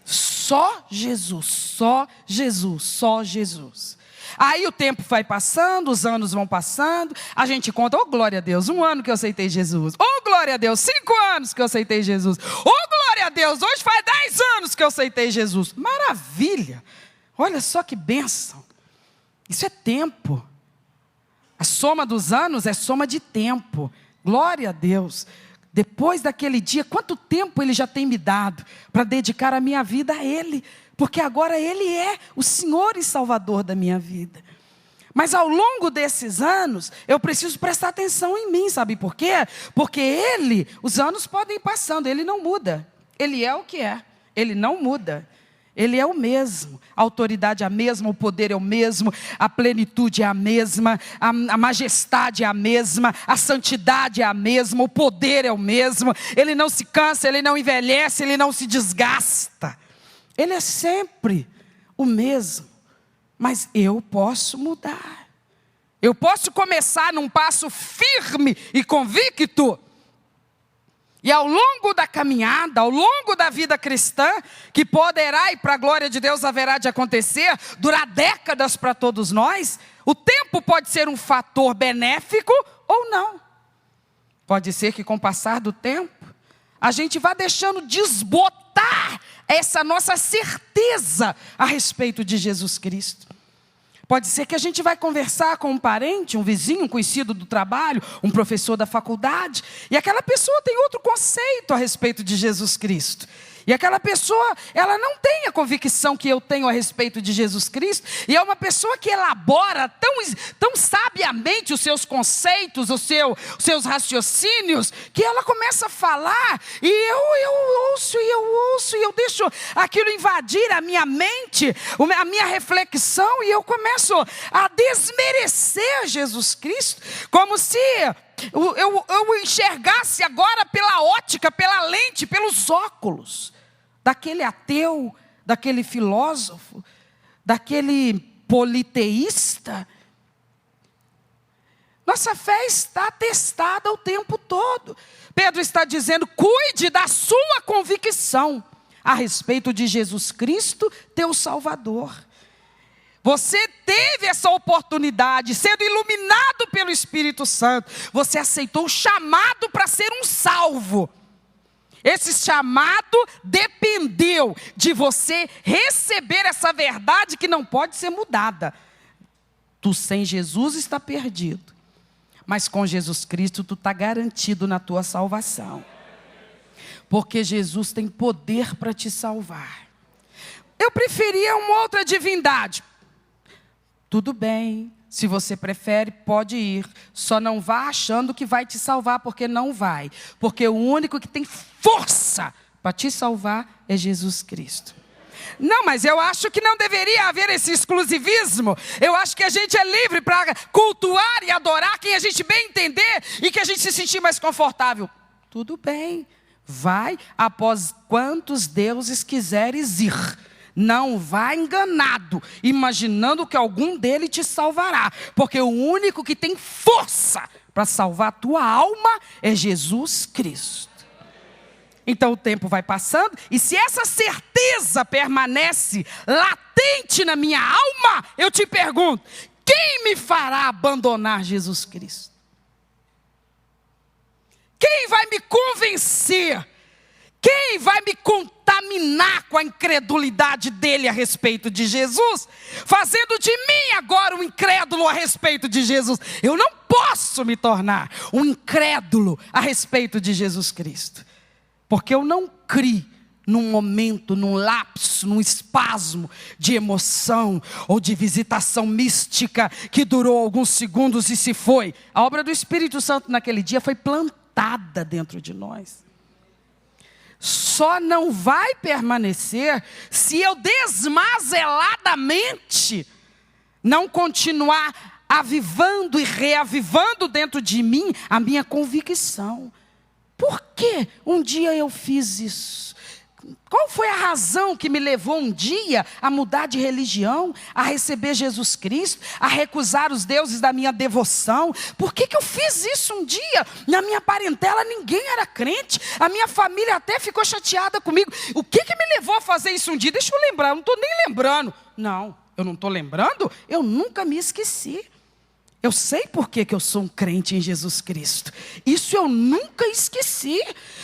Só Jesus, só Jesus, só Jesus. Aí o tempo vai passando, os anos vão passando, a gente conta, glória a Deus, 1 ano que eu aceitei Jesus. Glória a Deus, 5 anos que eu aceitei Jesus. Glória a Deus, hoje faz 10 anos que eu aceitei Jesus. Maravilha, olha só que bênção. Isso é tempo. A soma dos anos é soma de tempo. Glória a Deus. Depois daquele dia, quanto tempo Ele já tem me dado para dedicar a minha vida a Ele? Porque agora Ele é o Senhor e Salvador da minha vida. Mas ao longo desses anos, eu preciso prestar atenção em mim, sabe por quê? Porque Ele, os anos podem ir passando, Ele não muda. Ele é o que é, Ele não muda. Ele é o mesmo, a autoridade é a mesma, o poder é o mesmo, a plenitude é a mesma, a majestade é a mesma, a santidade é a mesma, o poder é o mesmo. Ele não se cansa, Ele não envelhece, Ele não se desgasta. Ele é sempre o mesmo, mas eu posso mudar. Eu posso começar num passo firme e convicto, e ao longo da caminhada, ao longo da vida cristã, que poderá e para a glória de Deus haverá de acontecer, durar décadas para todos nós, o tempo pode ser um fator benéfico ou não. Pode ser que com o passar do tempo, a gente vá deixando desbotar essa nossa certeza a respeito de Jesus Cristo. Pode ser que a gente vai conversar com um parente, um vizinho, um conhecido do trabalho, um professor da faculdade, e aquela pessoa tem outro conceito a respeito de Jesus Cristo. E aquela pessoa, ela não tem a convicção que eu tenho a respeito de Jesus Cristo, e é uma pessoa que elabora tão sabiamente os seus conceitos, os seus raciocínios, que ela começa a falar, e eu ouço, e eu deixo aquilo invadir a minha mente, a minha reflexão, e eu começo a desmerecer Jesus Cristo, como se eu enxergasse agora pela ótica, pela lente, pelos óculos daquele ateu, daquele filósofo, daquele politeísta. Nossa fé está testada o tempo todo. Pedro está dizendo: cuide da sua convicção a respeito de Jesus Cristo, teu Salvador. Você teve essa oportunidade, sendo iluminado pelo Espírito Santo. Você aceitou o chamado para ser um salvo. Esse chamado dependeu de você receber essa verdade que não pode ser mudada. Tu sem Jesus está perdido. Mas com Jesus Cristo tu está garantido na tua salvação. Porque Jesus tem poder para te salvar. Eu preferia uma outra divindade. Tudo bem, se você prefere, pode ir. Só não vá achando que vai te salvar, porque não vai. Porque o único que tem força para te salvar é Jesus Cristo. Não, mas eu acho que não deveria haver esse exclusivismo. Eu acho que a gente é livre para cultuar e adorar quem a gente bem entender e que a gente se sentir mais confortável. Tudo bem, vai após quantos deuses quiseres ir. Não vá enganado, imaginando que algum deles te salvará. Porque o único que tem força para salvar a tua alma é Jesus Cristo. Então o tempo vai passando, e se essa certeza permanece latente na minha alma, eu te pergunto: quem me fará abandonar Jesus Cristo? Quem vai me convencer? Quem vai me contaminar com a incredulidade dele a respeito de Jesus? Fazendo de mim agora um incrédulo a respeito de Jesus. Eu não posso me tornar um incrédulo a respeito de Jesus Cristo. Porque eu não criei num momento, num lapso, num espasmo de emoção ou de visitação mística que durou alguns segundos e se foi. A obra do Espírito Santo naquele dia foi plantada dentro de nós. Só não vai permanecer se eu desmazeladamente não continuar avivando e reavivando dentro de mim a minha convicção. Por que um dia eu fiz isso? Qual foi a razão que me levou um dia a mudar de religião, a receber Jesus Cristo, a recusar os deuses da minha devoção? Por que eu fiz isso um dia? Na minha parentela ninguém era crente, a minha família até ficou chateada comigo. O que me levou a fazer isso um dia? Deixa eu lembrar, eu não estou nem lembrando. Não, eu não estou lembrando, eu nunca me esqueci. Eu sei por que eu sou um crente em Jesus Cristo. Isso eu nunca esqueci.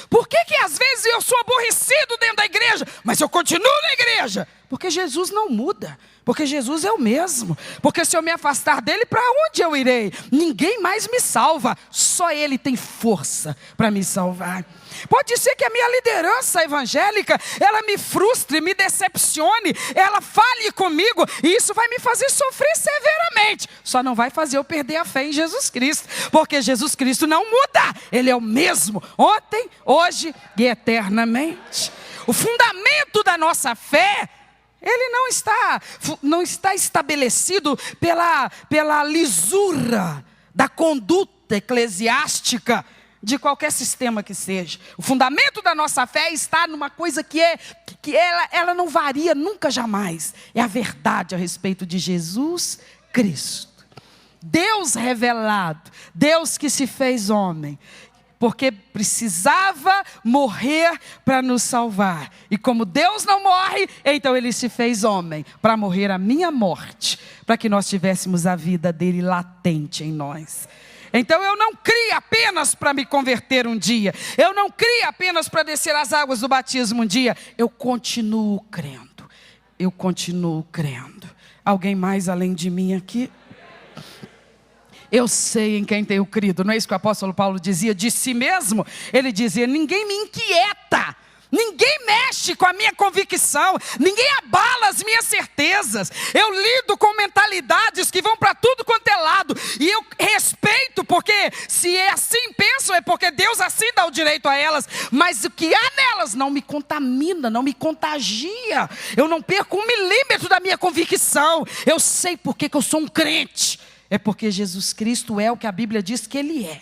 Por que às vezes eu sou aborrecido dentro da igreja, mas eu continuo na igreja? Porque Jesus não muda. Porque Jesus é o mesmo. Porque se eu me afastar dele, para onde eu irei? Ninguém mais me salva. Só ele tem força para me salvar. Pode ser que a minha liderança evangélica, ela me frustre, me decepcione, ela fale comigo, e isso vai me fazer sofrer severamente. Só não vai fazer eu perder a fé em Jesus Cristo, porque Jesus Cristo não muda. Ele é o mesmo, ontem, hoje e eternamente. O fundamento da nossa fé, ele não está estabelecido pela lisura da conduta eclesiástica de qualquer sistema que seja. O fundamento da nossa fé está numa coisa que ela não varia nunca, jamais. É a verdade a respeito de Jesus Cristo. Deus revelado, Deus que se fez homem, porque precisava morrer para nos salvar. E como Deus não morre, então Ele se fez homem para morrer a minha morte, para que nós tivéssemos a vida dele latente em nós. Então eu não criei apenas para me converter um dia. Eu não criei apenas para descer as águas do batismo um dia. Eu continuo crendo. Eu continuo crendo. Alguém mais além de mim aqui? Eu sei em quem tenho crido. Não é isso que o apóstolo Paulo dizia de si mesmo? Ele dizia: ninguém me inquieta. Ninguém mexe com a minha convicção, ninguém abala as minhas certezas. Eu lido com mentalidades que vão para tudo quanto é lado, e eu respeito, porque se é assim pensam, é porque Deus assim dá o direito a elas. Mas o que há nelas não me contamina, não me contagia. Eu não perco 1 milímetro da minha convicção. Eu sei por que eu sou um crente. É porque Jesus Cristo é o que a Bíblia diz que Ele é.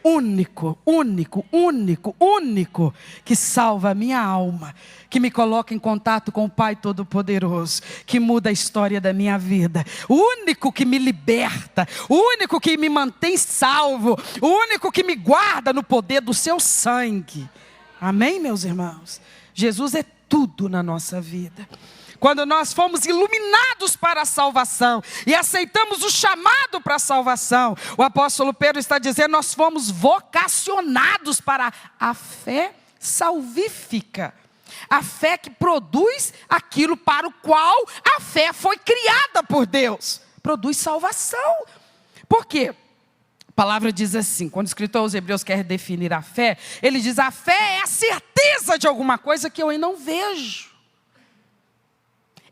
único, único, único, único, que salva a minha alma, que me coloca em contato com o Pai Todo-Poderoso, que muda a história da minha vida, o único que me liberta, o único que me mantém salvo, o único que me guarda no poder do seu sangue. Amém, meus irmãos? Jesus é tudo na nossa vida. Quando nós fomos iluminados para a salvação e aceitamos o chamado para a salvação, o apóstolo Pedro está dizendo, nós fomos vocacionados para a fé salvífica. A fé que produz aquilo para o qual a fé foi criada por Deus. Produz salvação. Por quê? A palavra diz assim, quando o escritor aos Hebreus quer definir a fé, ele diz, a fé é a certeza de alguma coisa que eu ainda não vejo.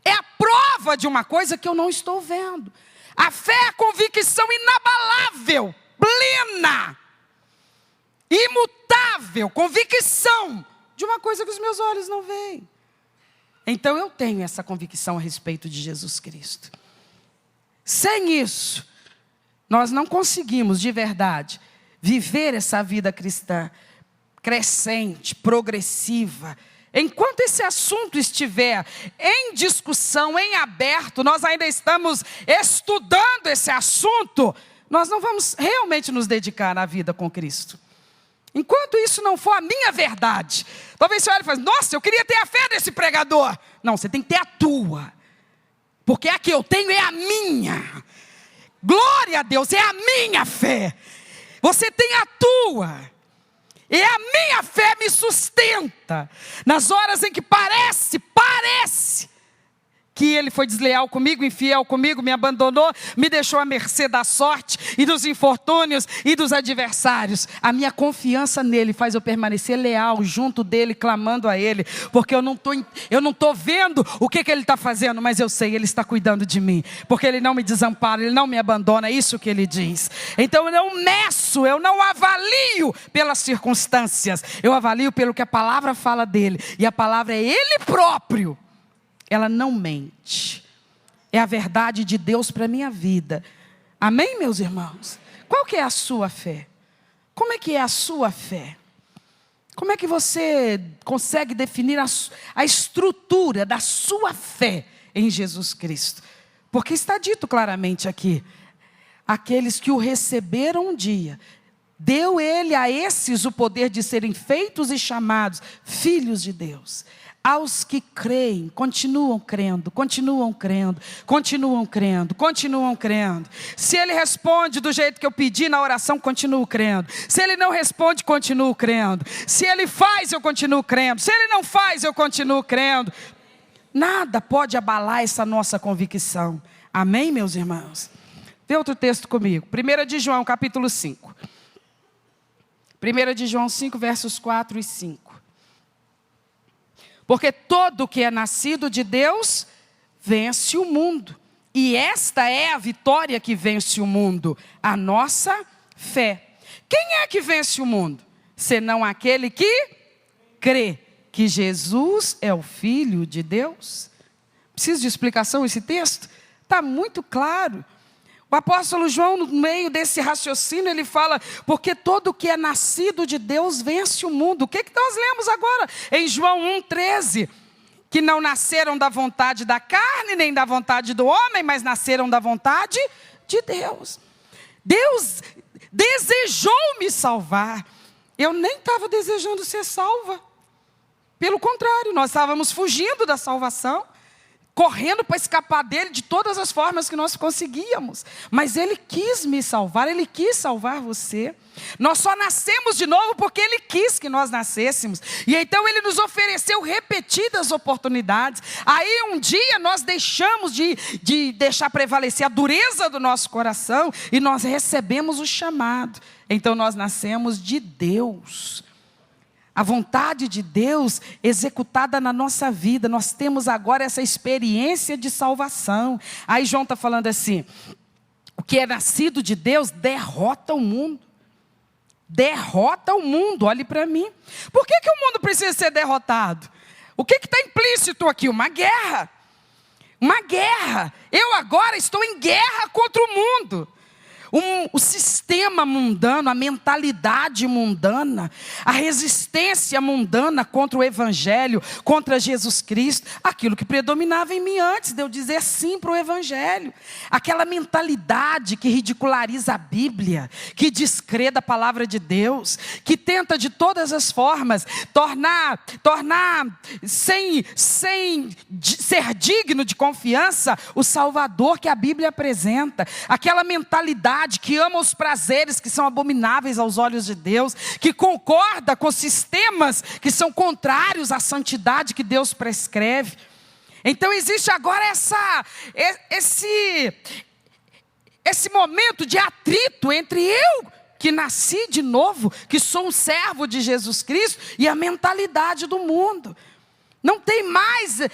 É a prova de uma coisa que eu não estou vendo. A fé é a convicção inabalável, plena, imutável, convicção de uma coisa que os meus olhos não veem. Então eu tenho essa convicção a respeito de Jesus Cristo. Sem isso, nós não conseguimos de verdade viver essa vida cristã crescente, progressiva. Enquanto esse assunto estiver em discussão, em aberto, nós ainda estamos estudando esse assunto, nós não vamos realmente nos dedicar à vida com Cristo. Enquanto isso não for a minha verdade, talvez você olhe e fale, nossa, eu queria ter a fé desse pregador. Não, você tem que ter a tua, porque a que eu tenho é a minha. Glória a Deus, é a minha fé. Você tem a tua. E a minha fé me sustenta. Nas horas em que parece que ele foi desleal comigo, infiel comigo, me abandonou, me deixou à mercê da sorte e dos infortúnios e dos adversários. A minha confiança nele faz eu permanecer leal junto dele, clamando a ele, porque eu não estou vendo o que ele está fazendo, mas eu sei, ele está cuidando de mim, porque ele não me desampara, ele não me abandona, é isso que ele diz. Então eu não meço, eu não avalio pelas circunstâncias, eu avalio pelo que a palavra fala dele, e a palavra é ele próprio. Ela não mente. É a verdade de Deus para a minha vida. Amém, meus irmãos? Qual que é a sua fé? Como é que é a sua fé? Como é que você consegue definir a estrutura da sua fé em Jesus Cristo? Porque está dito claramente aqui, aqueles que o receberam um dia, deu ele a esses o poder de serem feitos e chamados filhos de Deus. Aos que creem, continuam crendo, continuam crendo, continuam crendo, continuam crendo. Se ele responde do jeito que eu pedi na oração, continuo crendo. Se ele não responde, continuo crendo. Se ele faz, eu continuo crendo. Se ele não faz, eu continuo crendo. Nada pode abalar essa nossa convicção. Amém, meus irmãos? Vê outro texto comigo. 1 de João, capítulo 5. 1 de João 5, versos 4 e 5. Porque todo que é nascido de Deus, vence o mundo. E esta é a vitória que vence o mundo, a nossa fé. Quem é que vence o mundo? Senão aquele que crê que Jesus é o Filho de Deus. Precisa de explicação esse texto? Está muito claro. O apóstolo João, no meio desse raciocínio, ele fala, porque todo que é nascido de Deus vence o mundo. O que nós lemos agora? Em João 1,13, que não nasceram da vontade da carne, nem da vontade do homem, mas nasceram da vontade de Deus. Deus desejou me salvar. Eu nem estava desejando ser salva. Pelo contrário, nós estávamos fugindo da salvação, correndo para escapar dele de todas as formas que nós conseguíamos. Mas ele quis me salvar, ele quis salvar você. Nós só nascemos de novo porque ele quis que nós nascêssemos. E então ele nos ofereceu repetidas oportunidades. Aí um dia nós deixamos de deixar prevalecer a dureza do nosso coração e nós recebemos o chamado. Então nós nascemos de Deus. A vontade de Deus executada na nossa vida. Nós temos agora essa experiência de salvação. Aí João está falando assim, o que é nascido de Deus derrota o mundo. Derrota o mundo, olhe para mim. Por que o mundo precisa ser derrotado? O que está implícito aqui? Uma guerra. Uma guerra. Eu agora estou em guerra contra o mundo. o sistema mundano, a mentalidade mundana, a resistência mundana contra o Evangelho, contra Jesus Cristo, aquilo que predominava em mim antes de eu dizer sim para o Evangelho. Aquela mentalidade que ridiculariza a Bíblia, que descrê da palavra de Deus, que tenta de todas as formas tornar sem ser digno de confiança o Salvador que a Bíblia apresenta. Aquela mentalidade que ama os prazeres que são abomináveis aos olhos de Deus, que concorda com sistemas que são contrários à santidade que Deus prescreve. Então existe agora esse momento de atrito entre eu, que nasci de novo, que sou um servo de Jesus Cristo, e a mentalidade do mundo. Não tem mais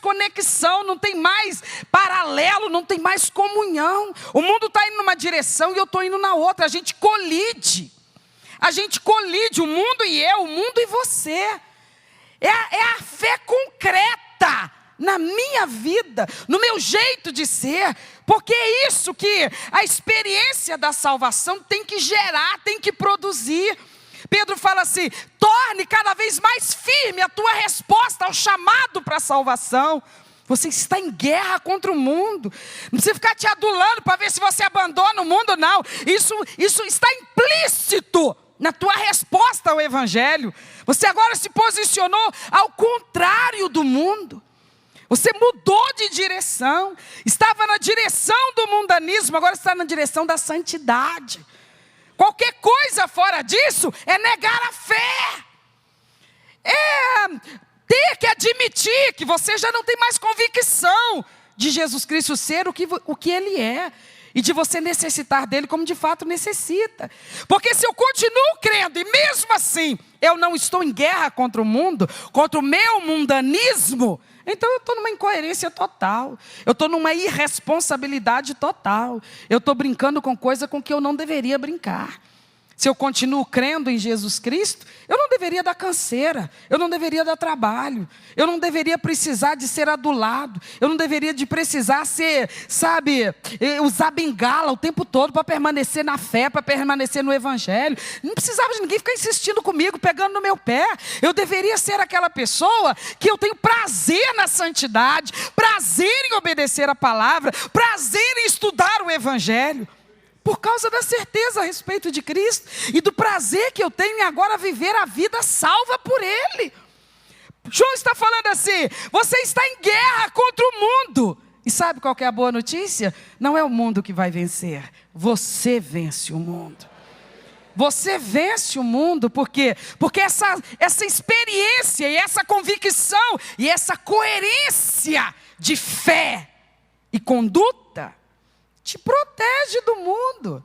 conexão, não tem mais paralelo, não tem mais comunhão. O mundo está indo numa direção e eu estou indo na outra. A gente colide, o mundo e eu, o mundo e você. É a fé concreta na minha vida, no meu jeito de ser, porque é isso que a experiência da salvação tem que gerar, tem que produzir. Pedro fala assim: torne cada vez mais firme a tua resposta ao chamado para a salvação. Você está em guerra contra o mundo. Não precisa ficar te adulando para ver se você abandona o mundo, não. Isso está implícito na tua resposta ao Evangelho. Você agora se posicionou ao contrário do mundo. Você mudou de direção. Estava na direção do mundanismo, agora está na direção da santidade. Qualquer coisa fora disso é negar a fé. É ter que admitir que você já não tem mais convicção de Jesus Cristo ser o que Ele é. E de você necessitar dEle como de fato necessita. Porque se eu continuo crendo e mesmo assim eu não estou em guerra contra o mundo, contra o meu mundanismo, então eu estou numa incoerência total. Eu estou numa irresponsabilidade total. Eu estou brincando com coisa com que eu não deveria brincar. Se eu continuo crendo em Jesus Cristo, eu não deveria dar canseira, eu não deveria dar trabalho, eu não deveria precisar de ser adulado, eu não deveria de precisar ser, usar bengala o tempo todo para permanecer na fé, para permanecer no Evangelho. Não precisava de ninguém ficar insistindo comigo, pegando no meu pé. Eu deveria ser aquela pessoa que eu tenho prazer na santidade, prazer em obedecer a palavra, prazer em estudar o Evangelho. Por causa da certeza a respeito de Cristo e do prazer que eu tenho em agora viver a vida salva por Ele. João está falando assim: você está em guerra contra o mundo. E sabe qual que é a boa notícia? Não é o mundo que vai vencer, você vence o mundo. Você vence o mundo, por quê? Porque essa experiência e essa convicção e essa coerência de fé e conduta te protege do mundo.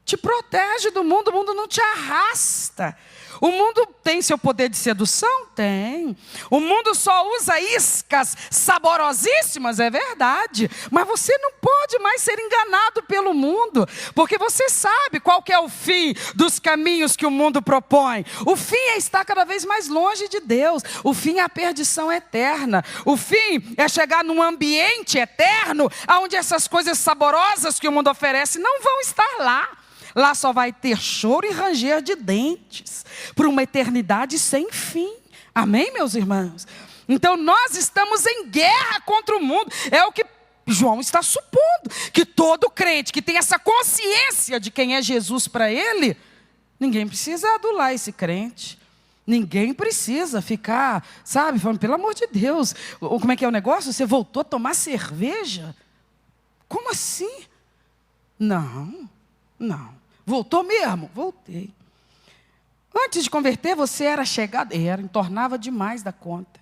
Te protege do mundo. O mundo não te arrasta. O mundo tem seu poder de sedução? Tem. O mundo só usa iscas saborosíssimas, é verdade. Mas você não pode mais ser enganado pelo mundo. Porque você sabe qual que é o fim dos caminhos que o mundo propõe. O fim é estar cada vez mais longe de Deus. O fim é a perdição eterna. O fim é chegar num ambiente eterno, onde essas coisas saborosas que o mundo oferece não vão estar lá. Lá só vai ter choro e ranger de dentes, por uma eternidade sem fim. Amém, meus irmãos? Então nós estamos em guerra contra o mundo. É o que João está supondo, que todo crente que tem essa consciência de quem é Jesus para ele, ninguém precisa adular esse crente. Ninguém precisa ficar, falando, pelo amor de Deus, como é que é o negócio? Você voltou a tomar cerveja? Como assim? Não. Voltou mesmo? Voltei. Antes de converter, você era chegado? Entornava demais da conta.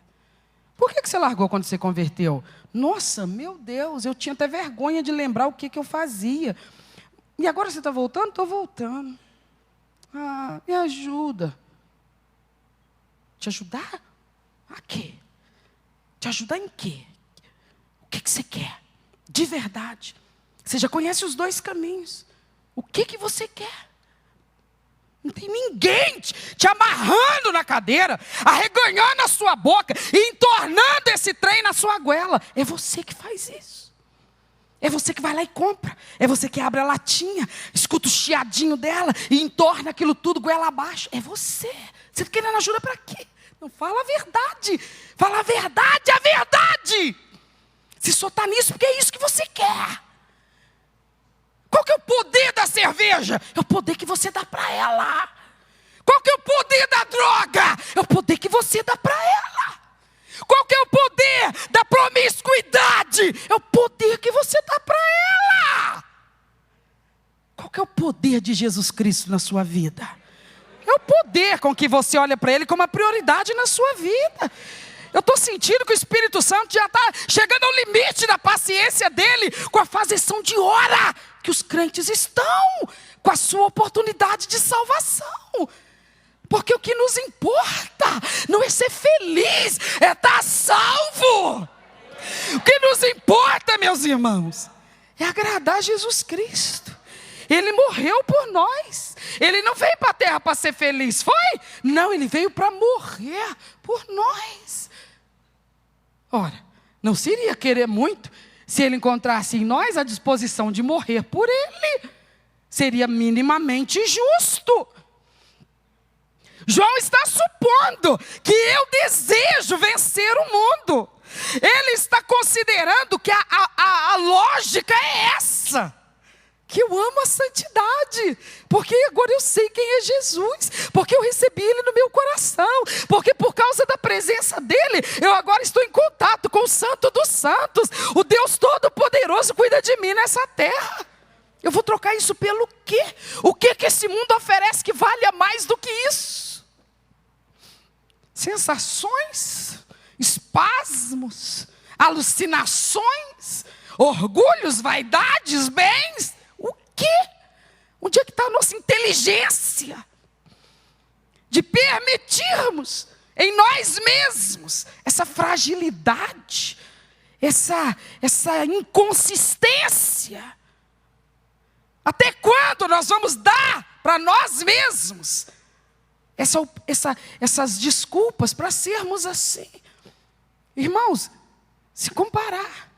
Por que você largou quando você converteu? Nossa, meu Deus, eu tinha até vergonha de lembrar o que eu fazia. E agora você está voltando? Estou voltando. Me ajuda. Te ajudar? A quê? Te ajudar em quê? O que você quer? De verdade. Você já conhece os dois caminhos. O que você quer? Não tem ninguém te amarrando na cadeira, arreganhando a sua boca e entornando esse trem na sua goela. É você que faz isso. É você que vai lá e compra. É você que abre a latinha, escuta o chiadinho dela e entorna aquilo tudo goela abaixo. É você. Você está querendo ajuda para quê? Não, fala a verdade. Fala a verdade, a verdade. Se só está nisso, porque é isso que você quer. Qual que é o poder da cerveja? É o poder que você dá para ela. Qual que é o poder da droga? É o poder que você dá para ela. Qual que é o poder da promiscuidade? É o poder que você dá para ela. Qual que é o poder de Jesus Cristo na sua vida? É o poder com que você olha para Ele como uma prioridade na sua vida. Eu estou sentindo que o Espírito Santo já está chegando ao limite da paciência dele com a fazeção de hora que os crentes estão com a sua oportunidade de salvação. Porque o que nos importa não é ser feliz, é estar salvo. O que nos importa, meus irmãos, é agradar Jesus Cristo. Ele morreu por nós. Ele não veio para a terra para ser feliz, foi? Não, ele veio para morrer por nós. Ora, não seria querer muito se ele encontrasse em nós a disposição de morrer por ele. Seria minimamente justo. João está supondo que eu desejo vencer o mundo. Ele está considerando que a lógica é essa. Que eu amo a santidade, porque agora eu sei quem é Jesus, porque eu recebi Ele no meu coração, porque por causa da presença dEle, eu agora estou em contato com o Santo dos Santos, o Deus Todo-Poderoso cuida de mim nessa terra. Eu vou trocar isso pelo quê? O que esse mundo oferece que valha mais do que isso? Sensações, espasmos, alucinações, orgulhos, vaidades, bens. O quê? Onde é que está a nossa inteligência? De permitirmos em nós mesmos essa fragilidade, essa inconsistência. Até quando nós vamos dar para nós mesmos essas desculpas para sermos assim? Irmãos, se comparar,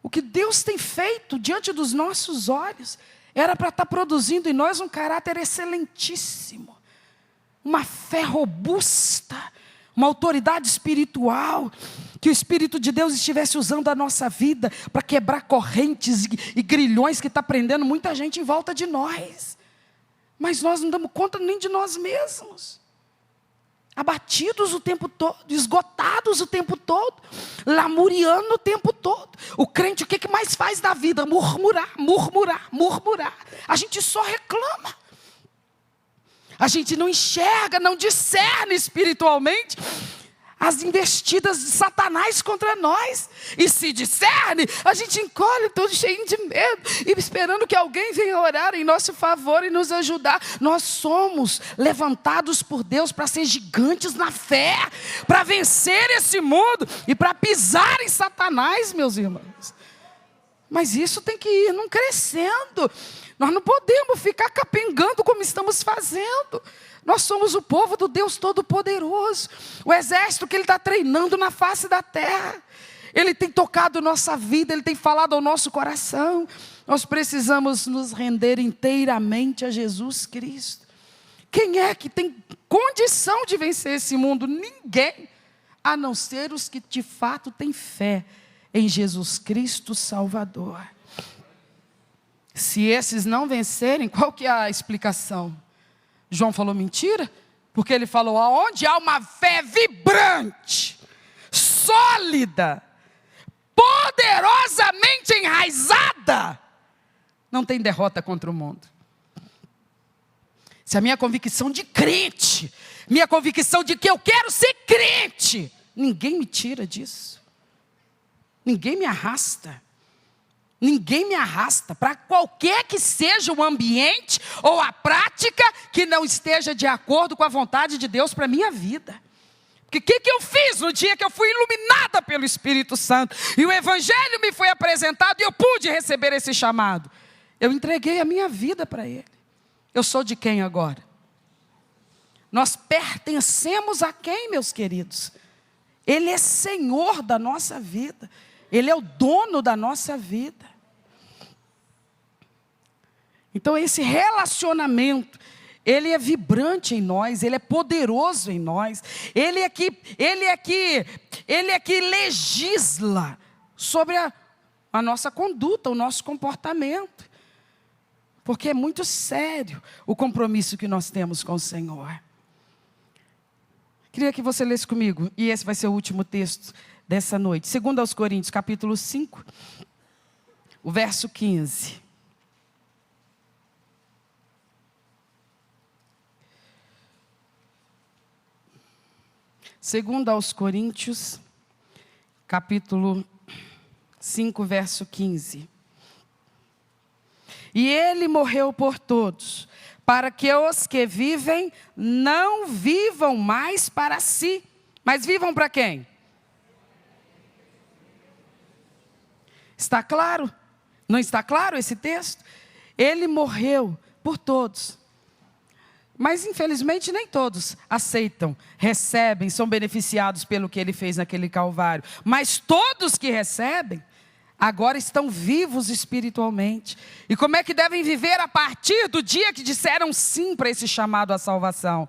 o que Deus tem feito diante dos nossos olhos era para estar produzindo em nós um caráter excelentíssimo, uma fé robusta, uma autoridade espiritual, que o Espírito de Deus estivesse usando a nossa vida para quebrar correntes e grilhões que está prendendo muita gente em volta de nós. Mas nós não damos conta nem de nós mesmos. Abatidos o tempo todo, esgotados o tempo todo, lamuriando o tempo todo. O crente, o que mais faz da vida? Murmurar, murmurar, murmurar. A gente só reclama. A gente não enxerga, não discerne espiritualmente as investidas de Satanás contra nós. E se discerne, a gente encolhe todo cheio de medo e esperando que alguém venha orar em nosso favor e nos ajudar. Nós somos levantados por Deus para ser gigantes na fé, para vencer esse mundo e para pisar em Satanás, meus irmãos. Mas isso tem que ir não crescendo. Nós não podemos ficar capengando como estamos fazendo. Nós somos o povo do Deus Todo-Poderoso, o exército que Ele está treinando na face da terra. Ele tem tocado nossa vida, Ele tem falado ao nosso coração. Nós precisamos nos render inteiramente a Jesus Cristo. Quem é que tem condição de vencer esse mundo? Ninguém, a não ser os que de fato têm fé em Jesus Cristo Salvador. Se esses não vencerem, qual que é a explicação? João falou mentira? Porque ele falou, aonde há uma fé vibrante, sólida, poderosamente enraizada, não tem derrota contra o mundo. Se a minha convicção de crente, minha convicção de que eu quero ser crente, ninguém me tira disso. Ninguém me arrasta. Ninguém me arrasta para qualquer que seja o ambiente ou a prática que não esteja de acordo com a vontade de Deus para a minha vida. Porque o que eu fiz no dia que eu fui iluminada pelo Espírito Santo e o Evangelho me foi apresentado e eu pude receber esse chamado? Eu entreguei a minha vida para Ele. Eu sou de quem agora? Nós pertencemos a quem, meus queridos? Ele é Senhor da nossa vida. Ele é o dono da nossa vida. Então esse relacionamento, ele é vibrante em nós, ele é poderoso em nós. Ele é que legisla sobre a nossa conduta, o nosso comportamento. Porque é muito sério o compromisso que nós temos com o Senhor. Queria que você lesse comigo, e esse vai ser o último texto dessa noite. 2 Coríntios, capítulo 5, o verso 15. Segundo aos Coríntios, capítulo 5, verso 15. E ele morreu por todos, para que os que vivem não vivam mais para si, mas vivam para quem? Está claro? Não está claro esse texto? Ele morreu por todos. Mas infelizmente nem todos aceitam, recebem, são beneficiados pelo que ele fez naquele Calvário. Mas todos que recebem, agora estão vivos espiritualmente. E como é que devem viver a partir do dia que disseram sim para esse chamado à salvação?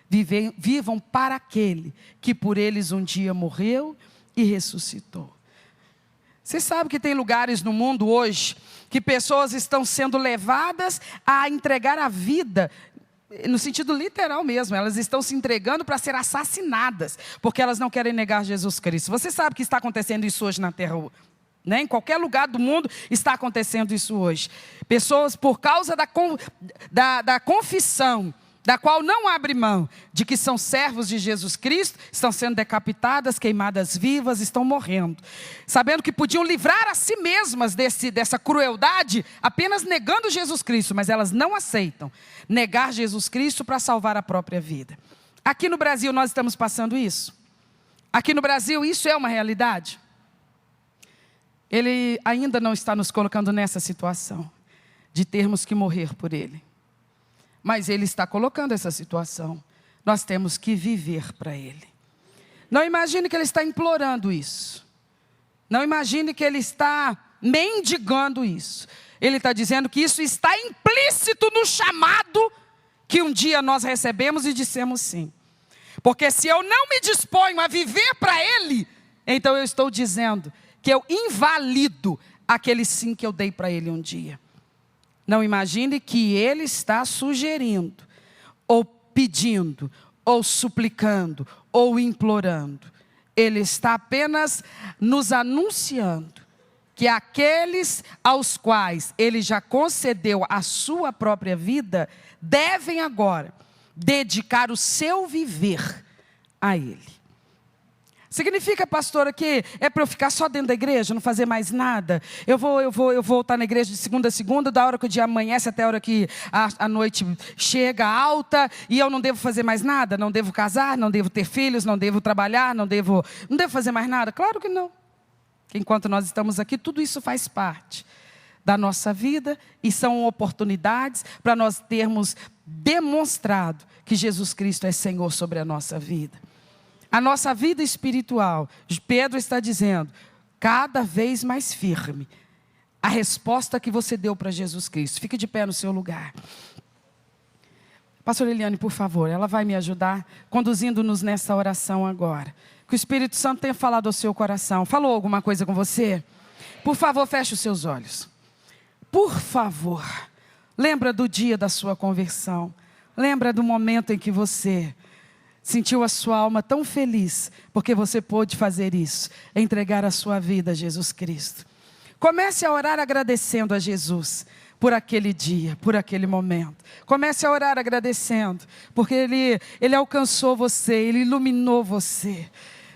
Vivam para aquele que por eles um dia morreu e ressuscitou. Você sabe que tem lugares no mundo hoje que pessoas estão sendo levadas a entregar a vida, no sentido literal mesmo, elas estão se entregando para ser assassinadas, porque elas não querem negar Jesus Cristo. Você sabe que está acontecendo isso hoje na terra, né? Em qualquer lugar do mundo está acontecendo isso hoje. Pessoas, por causa da confissão, da qual não abre mão, de que são servos de Jesus Cristo, estão sendo decapitadas, queimadas vivas, estão morrendo. Sabendo que podiam livrar a si mesmas dessa crueldade, apenas negando Jesus Cristo, mas elas não aceitam negar Jesus Cristo para salvar a própria vida. Aqui no Brasil nós estamos passando isso. Aqui no Brasil isso é uma realidade. Ele ainda não está nos colocando nessa situação de termos que morrer por Ele. Mas Ele está colocando essa situação. Nós temos que viver para Ele. Não imagine que Ele está implorando isso. Não imagine que Ele está mendigando isso. Ele está dizendo que isso está implícito no chamado que um dia nós recebemos e dissemos sim. Porque se eu não me disponho a viver para Ele, então eu estou dizendo que eu invalido aquele sim que eu dei para Ele um dia. Não imagine que Ele está sugerindo, ou pedindo, ou suplicando, ou implorando. Ele está apenas nos anunciando que aqueles aos quais Ele já concedeu a sua própria vida, devem agora dedicar o seu viver a Ele. Significa, pastora, que é para eu ficar só dentro da igreja, não fazer mais nada? Eu vou estar na igreja de segunda a segunda, da hora que o dia amanhece até a hora que a noite chega alta, e eu não devo fazer mais nada? Não devo casar, não devo ter filhos, não devo trabalhar, não devo fazer mais nada? Claro que não. Enquanto nós estamos aqui, tudo isso faz parte da nossa vida e são oportunidades para nós termos demonstrado que Jesus Cristo é Senhor sobre a nossa vida. A nossa vida espiritual, Pedro está dizendo, cada vez mais firme, a resposta que você deu para Jesus Cristo. Fique de pé no seu lugar. Pastora Eliane, por favor, ela vai me ajudar conduzindo-nos nessa oração agora. Que o Espírito Santo tenha falado ao seu coração. Falou alguma coisa com você? Por favor, feche os seus olhos. Por favor, lembra do dia da sua conversão. Lembra do momento em que você sentiu a sua alma tão feliz, porque você pôde fazer isso, entregar a sua vida a Jesus Cristo. Comece a orar agradecendo a Jesus por aquele dia, por aquele momento. Comece a orar agradecendo, porque Ele alcançou você, Ele iluminou você.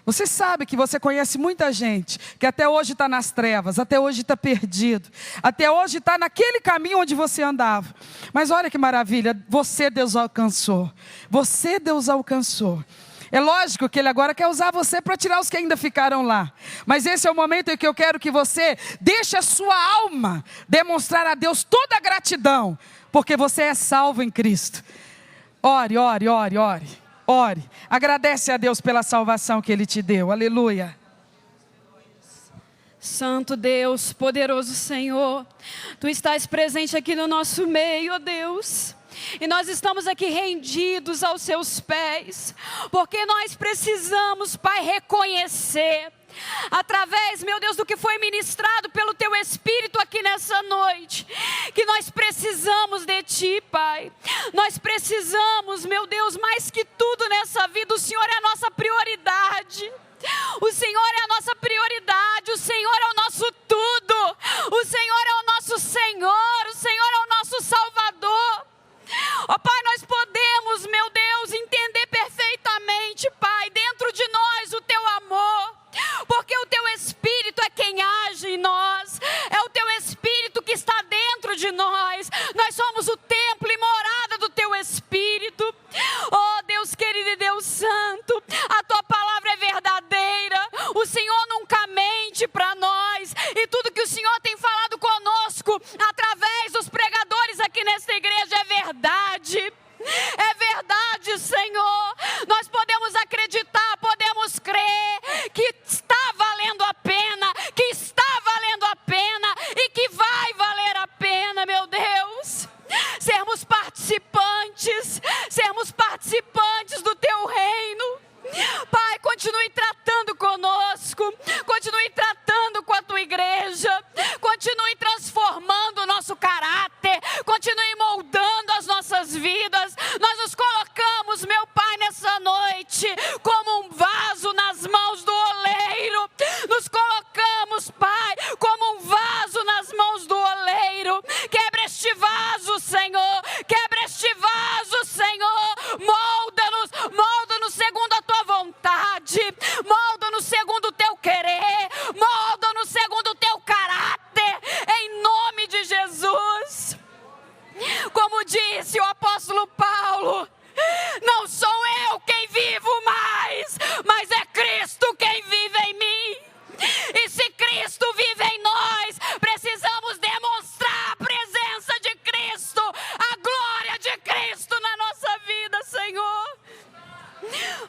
Você sabe que você conhece muita gente que até hoje está nas trevas, até hoje está perdido, até hoje está naquele caminho onde você andava. Mas olha que maravilha, você Deus alcançou. Você Deus alcançou. É lógico que Ele agora quer usar você para tirar os que ainda ficaram lá. Mas esse é o momento em que eu quero que você deixe a sua alma demonstrar a Deus toda a gratidão, porque você é salvo em Cristo. Ore, ore, ore, ore. Ore, agradece a Deus pela salvação que Ele te deu, aleluia. Santo Deus, poderoso Senhor, Tu estás presente aqui no nosso meio, ó Deus. E nós estamos aqui rendidos aos Seus pés, porque nós precisamos, Pai, reconhecer, através, meu Deus, do que foi ministrado pelo Teu Espírito aqui nessa noite, que nós precisamos de Ti, Pai. Nós precisamos, meu Deus, mais que tudo nessa vida, o Senhor é a nossa prioridade. O Senhor é a nossa prioridade, o Senhor é o nosso tudo, o Senhor é o nosso Senhor, o Senhor é o nosso Salvador. Ó Pai, nós podemos, meu Deus, entender perfeitamente, Pai, dentro de nós o Teu amor, porque o Teu Espírito é quem age em nós, é o Teu Espírito que está dentro de nós, nós somos o templo e morada do Teu Espírito. Oh Deus querido e Deus santo, a Tua palavra é verdadeira, o Senhor nunca mente para nós, e tudo que o Senhor tem falado conosco, através dos pregadores aqui nesta igreja, é verdade. É verdade, Senhor. Nós podemos acreditar, podemos crer que está valendo a pena, que está valendo a pena e que vai valer a pena, meu Deus. Sermos participantes do Teu reino. Pai, continue tratando conosco, continue tratando com a Tua igreja, continue transformando o nosso caráter, continue moldando as nossas vidas. Nós nos colocamos, meu Pai, nessa noite, como um vaso nas mãos do oleiro. Nos colocamos, Pai, como um vaso nas mãos do oleiro. Quebra este vaso, Senhor, quebra este vaso, Senhor. Molda-nos segundo a Tua vontade, molda-nos segundo o Teu querer, molda-nos segundo o Teu caráter, em nome de Jesus. Como disse o apóstolo Paulo, não sou eu quem vivo mais, mas é Cristo quem vive em mim. E se Cristo vive em nós, precisamos demonstrar a presença de Cristo, a glória de Cristo na nossa vida, Senhor.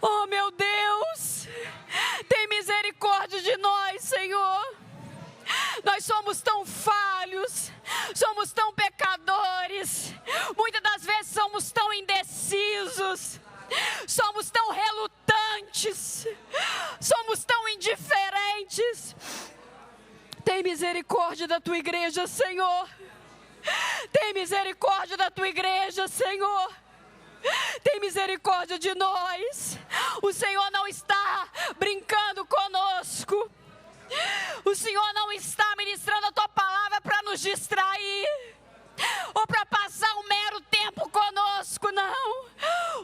Oh meu Deus, tem misericórdia de nós, Senhor. Nós somos tão falhos, somos tão pecadores, muitas das vezes somos tão indecisos, somos tão relutantes, somos tão indiferentes. Tem misericórdia da Tua igreja, Senhor. Tem misericórdia da Tua igreja, Senhor. Tem misericórdia de nós. O Senhor não está brincando conosco. O Senhor não está ministrando a Tua palavra para nos distrair ou para passar um mero tempo conosco, não.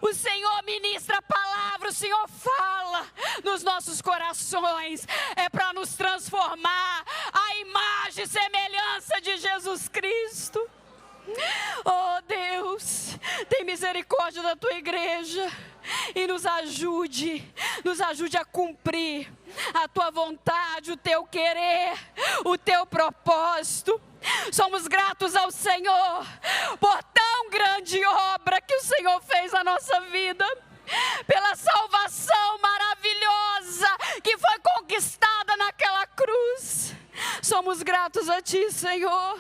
O Senhor ministra a palavra, o Senhor fala nos nossos corações, é para nos transformar à imagem e semelhança de Jesus Cristo. Oh Deus, tem misericórdia da Tua igreja e nos ajude a cumprir a Tua vontade, o Teu querer, o Teu propósito. Somos gratos ao Senhor por tão grande obra que o Senhor fez na nossa vida, pela salvação maravilhosa que foi conquistada naquela cruz. Somos gratos a Ti, Senhor.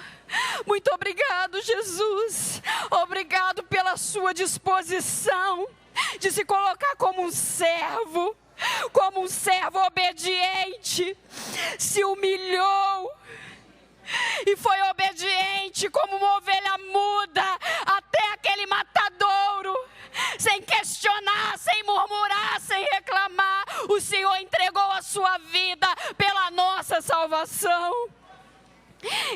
Muito obrigado, Jesus. Obrigado pela Sua disposição de se colocar como um servo obediente, se humilhou e foi obediente como uma ovelha muda até aquele matadouro, sem questionar, sem murmurar, sem reclamar. O Senhor entregou a Sua vida pela nossa salvação.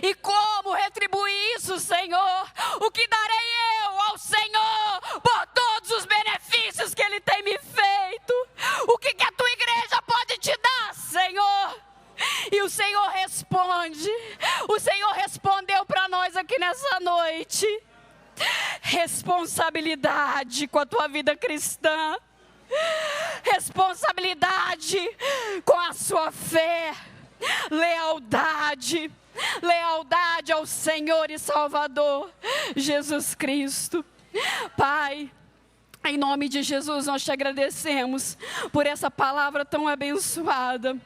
E como retribuir isso, Senhor? O que darei eu ao Senhor por todos os benefícios que Ele tem me feito? O que a Tua igreja pode te dar, Senhor? E o Senhor responde. O Senhor respondeu para nós aqui nessa noite. Responsabilidade com a tua vida cristã. Responsabilidade com a sua fé. Lealdade. Lealdade ao Senhor e Salvador Jesus Cristo. Pai, Em nome de Jesus, nós te agradecemos por essa palavra tão abençoada.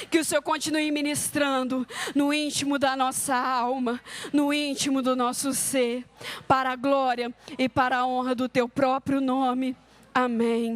Que o Senhor continue ministrando no íntimo da nossa alma, no íntimo do nosso ser, para a glória e para a honra do teu próprio nome. Amém.